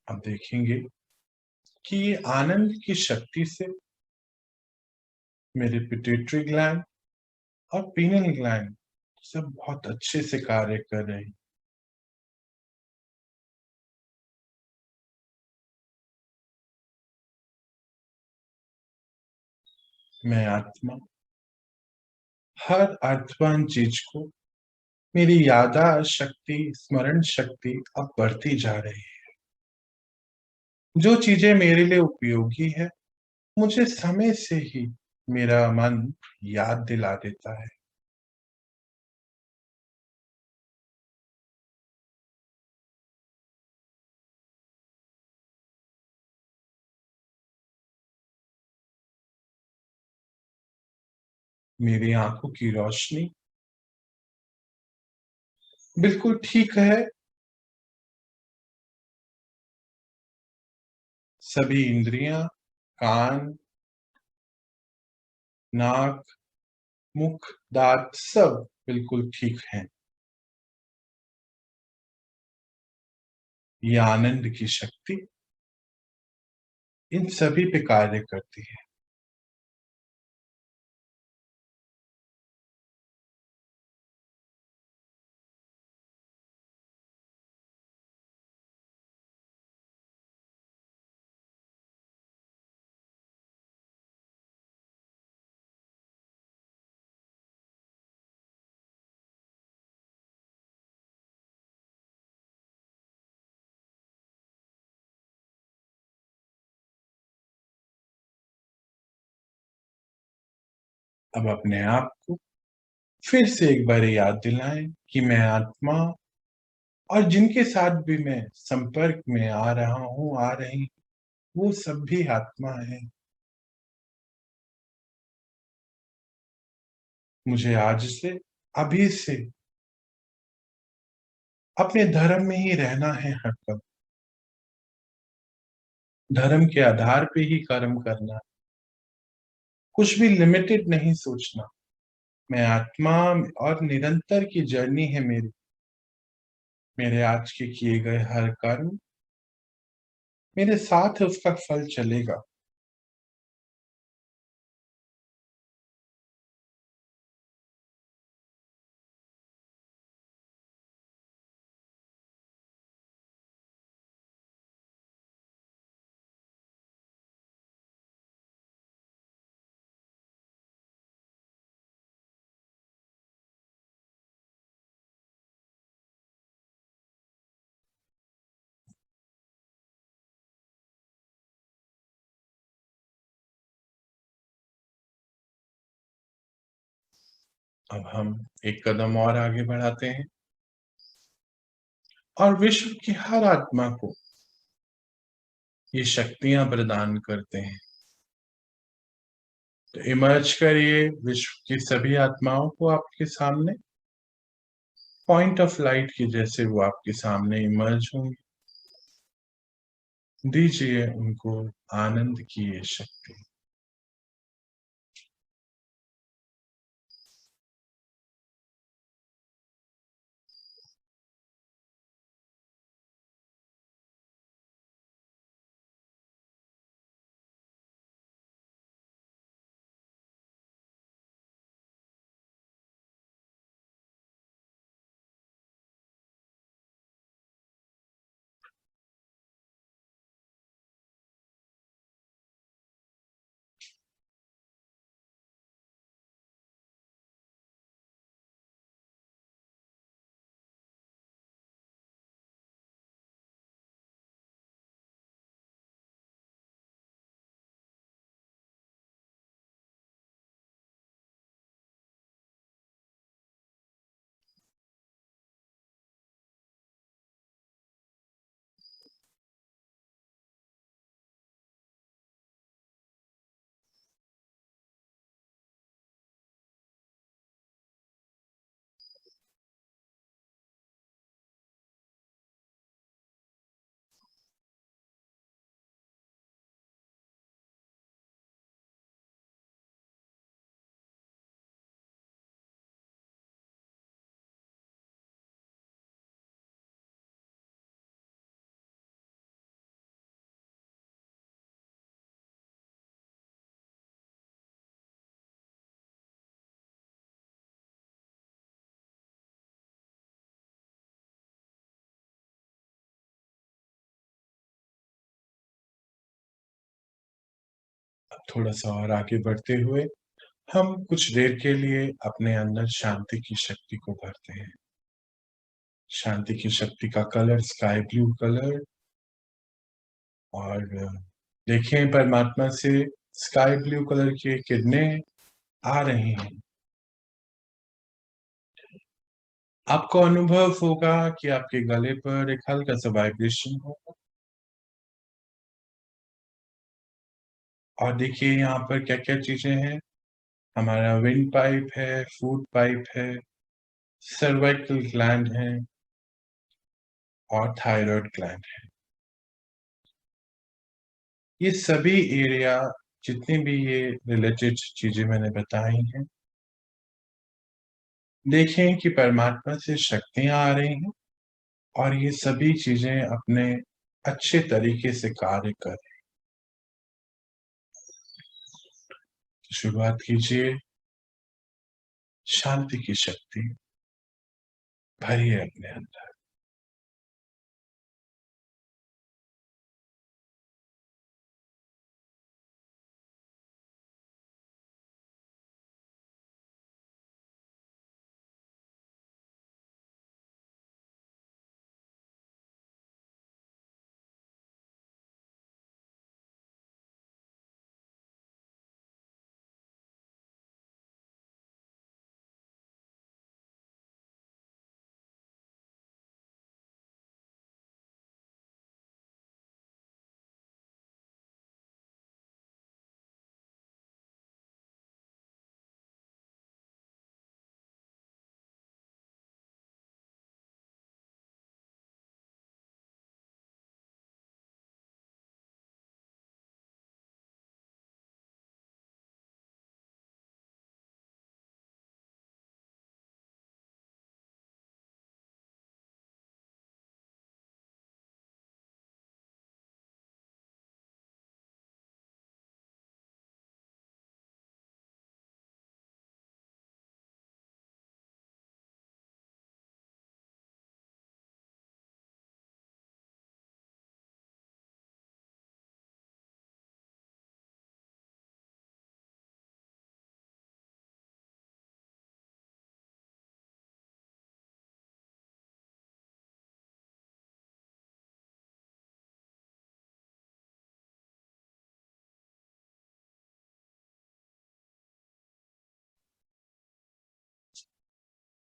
[SPEAKER 1] अब देखेंगे कि ये आनंद की शक्ति से मेरे पिट्यूटरी ग्लैंड और पीनल ग्लैंड सब बहुत अच्छे से कार्य कर रहे हैं। मैं आत्मा हर अर्थवान चीज को मेरी याददाश्त शक्ति, स्मरण शक्ति अब बढ़ती जा रही है। जो चीजें मेरे लिए उपयोगी है, मुझे समय से ही मेरा मन याद दिला देता है। मेरी आंखों की रोशनी बिल्कुल ठीक है। सभी इंद्रियां, कान, नाक, मुख, दांत सब बिल्कुल ठीक हैं। ये आनंद की शक्ति इन सभी पे कार्य करती है। अब अपने आप को फिर से एक बार याद दिलाएं कि मैं आत्मा और जिनके साथ भी मैं संपर्क में आ रहा हूं, आ रही, वो सब भी आत्मा है। मुझे आज से, अभी से अपने धर्म में ही रहना है हर पल। धर्म के आधार पे ही कर्म करना, कुछ भी लिमिटेड नहीं सोचना। मैं आत्मा और निरंतर की जर्नी है मेरी। मेरे आज के किए गए हर कर्म मेरे साथ उसका फल चलेगा। अब हम एक कदम और आगे बढ़ाते हैं और विश्व की हर आत्मा को ये शक्तियां प्रदान करते हैं। तो इमर्ज करिए विश्व की सभी आत्माओं को आपके सामने, पॉइंट ऑफ लाइट की जैसे वो आपके सामने इमर्ज होंगे। दीजिए उनको आनंद की ये शक्ति। अब थोड़ा सा और आगे बढ़ते हुए हम कुछ देर के लिए अपने अंदर शांति की शक्ति को भरते हैं। शांति की शक्ति का कलर स्काई ब्लू कलर, और देखें परमात्मा से स्काई ब्लू कलर की किरणें आ रही हैं। आपको अनुभव होगा कि आपके गले पर एक हल्का सा वाइब्रेशन होगा। और देखिए यहाँ पर क्या क्या चीजें हैं। हमारा विंड पाइप है, फूड पाइप है, सर्वाइकल ग्लैंड है और थायराइड ग्लैंड है। ये सभी एरिया, जितनी भी ये रिलेटेड चीजें मैंने बताई हैं, देखें कि परमात्मा से शक्तियां आ रही हैं और ये सभी चीजें अपने अच्छे तरीके से कार्य कर रही हैं। तो शुरुआत कीजिए। शांति की शक्ति भरिए अपने अंदर।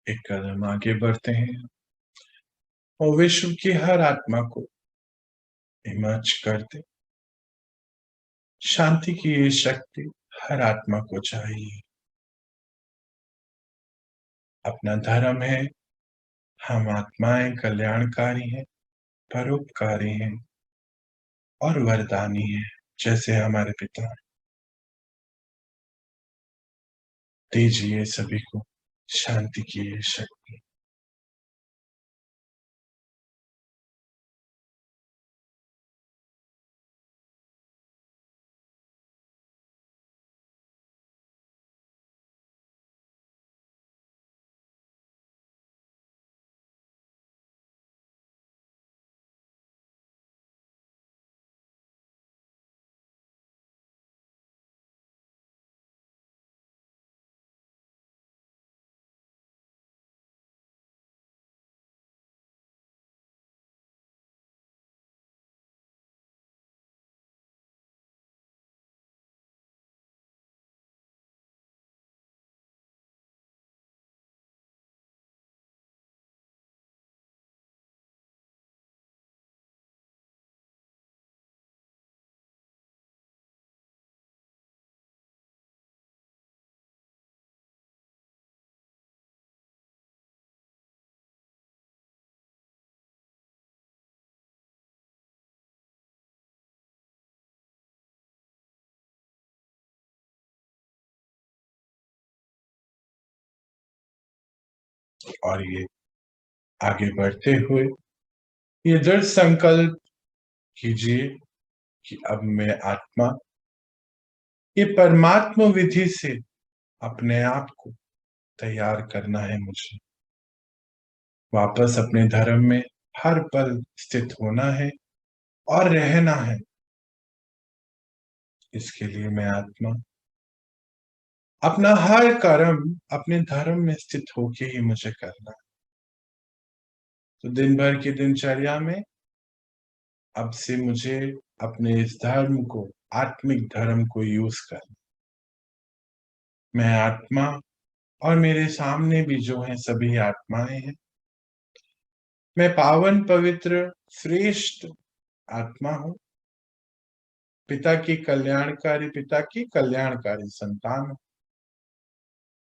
[SPEAKER 1] एक कदम आगे बढ़ते हैं और विश्व की हर आत्मा को इमर्ज करते। शांति की ये शक्ति हर आत्मा को चाहिए। अपना धर्म है, हम आत्माएं कल्याणकारी हैं, परोपकारी हैं और वरदानी हैं, जैसे हमारे पिता। दीजिए सभी को शांति की ये शक्ति। और ये आगे बढ़ते हुए ये दृढ़ संकल्प कीजिए कि अब मैं आत्मा ये परमात्मा विधि से अपने आप को तैयार करना है। मुझे वापस अपने धर्म में हर पल स्थित होना है और रहना है। इसके लिए मैं आत्मा अपना हर कर्म अपने धर्म में स्थित होके ही मुझे करना है। तो दिन भर की दिनचर्या में अब से मुझे अपने इस धर्म को, आत्मिक धर्म को यूज करना। मैं आत्मा और मेरे सामने भी जो है सभी आत्माएं हैं। मैं पावन पवित्र श्रेष्ठ आत्मा हूं, पिता की कल्याणकारी संतान हूं,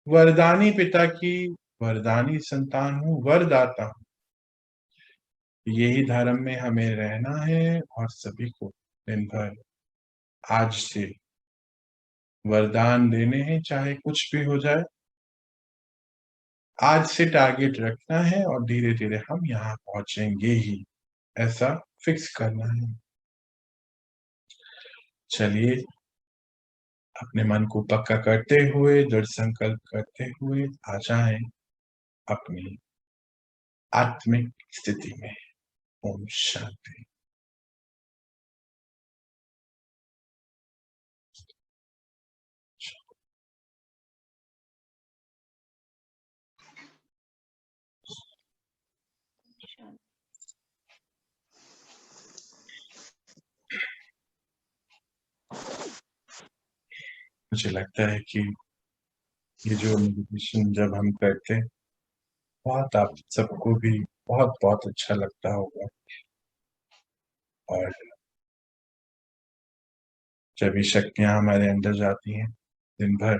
[SPEAKER 1] वरदानी पिता की वरदानी संतान हूं, वरदाता हूं। यही धर्म में हमें रहना है और सभी को दिन भर आज से वरदान देने हैं, चाहे कुछ भी हो जाए। आज से टारगेट रखना है और धीरे धीरे हम यहाँ पहुंचेंगे ही, ऐसा फिक्स करना है। चलिए, अपने मन को पक्का करते हुए, दृढ़ संकल्प करते हुए आ जाएं अपनी आत्मिक स्थिति में। ओम शांति। मुझे लगता है कि ये जो मेडिटेशन जब हम करते हैं, बहुत आप सबको भी बहुत बहुत अच्छा लगता होगा। और जब ये शक्तियां हमारे अंदर जाती हैं, दिन भर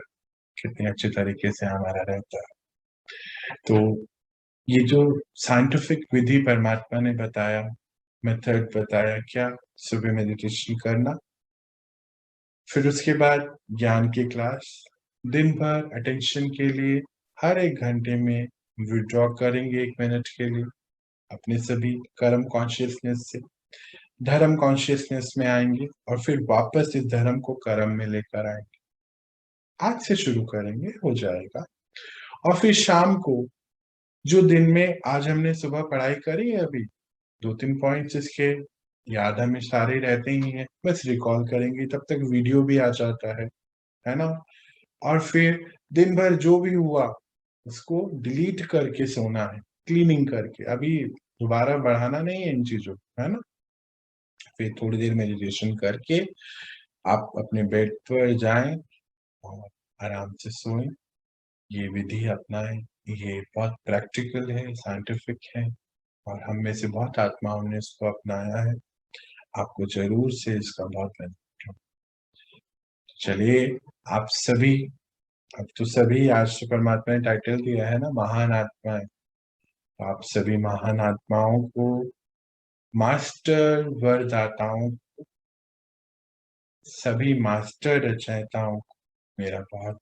[SPEAKER 1] कितने अच्छे तरीके से हमारा रहता है। तो ये जो साइंटिफिक विधि परमात्मा ने बताया, मेथड बताया, क्या सुबह मेडिटेशन करना, फिर उसके बाद ज्ञान की क्लास, दिन भर अटेंशन के लिए हर एक घंटे में विड्रॉ करेंगे 1 मिनट के लिए अपने सभी कर्म कॉन्शियसनेस से, धर्म कॉन्शियसनेस में आएंगे और फिर वापस इस धर्म को कर्म में लेकर आएंगे। आज से शुरू करेंगे, हो जाएगा। और फिर शाम को जो दिन में आज हमने सुबह पढ़ाई करी है, अभी 2-3 पॉइंट्स इसके याद हमें सारे रहते ही हैं, बस रिकॉल करेंगे, तब तक वीडियो भी आ जाता है ना। और फिर दिन भर जो भी हुआ उसको डिलीट करके सोना है, क्लीनिंग करके। अभी दोबारा बढ़ाना नहीं है इन चीजों, है ना। फिर थोड़ी देर मेडिटेशन करके आप अपने बेड पर जाएं और आराम से सोएं। ये विधि अपनाएं, ये बहुत प्रैक्टिकल है, साइंटिफिक है और हम में से बहुत आत्माओं ने इसको अपनाया है। आपको जरूर से इसका बहुत बेनिफिट हो। चलिए, आप सभी, अब तो सभी, आज तो परमात्मा ने टाइटल दिया है ना, महान आत्माएं। तो आप सभी महान आत्माओं को, मास्टर वरदाताओं, सभी मास्टर रचयिताओं को मेरा बहुत,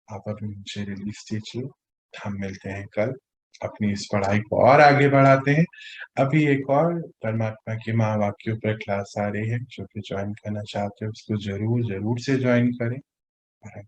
[SPEAKER 1] आप अभी मुझे रिलीज दीजिए। हम मिलते हैं कल, अपनी इस पढ़ाई को और आगे बढ़ाते हैं। अभी एक और परमात्मा के महावाक्यों पर क्लास आ रही है, जो कि ज्वाइन करना चाहते हो उसको जरूर जरूर से ज्वाइन करें। और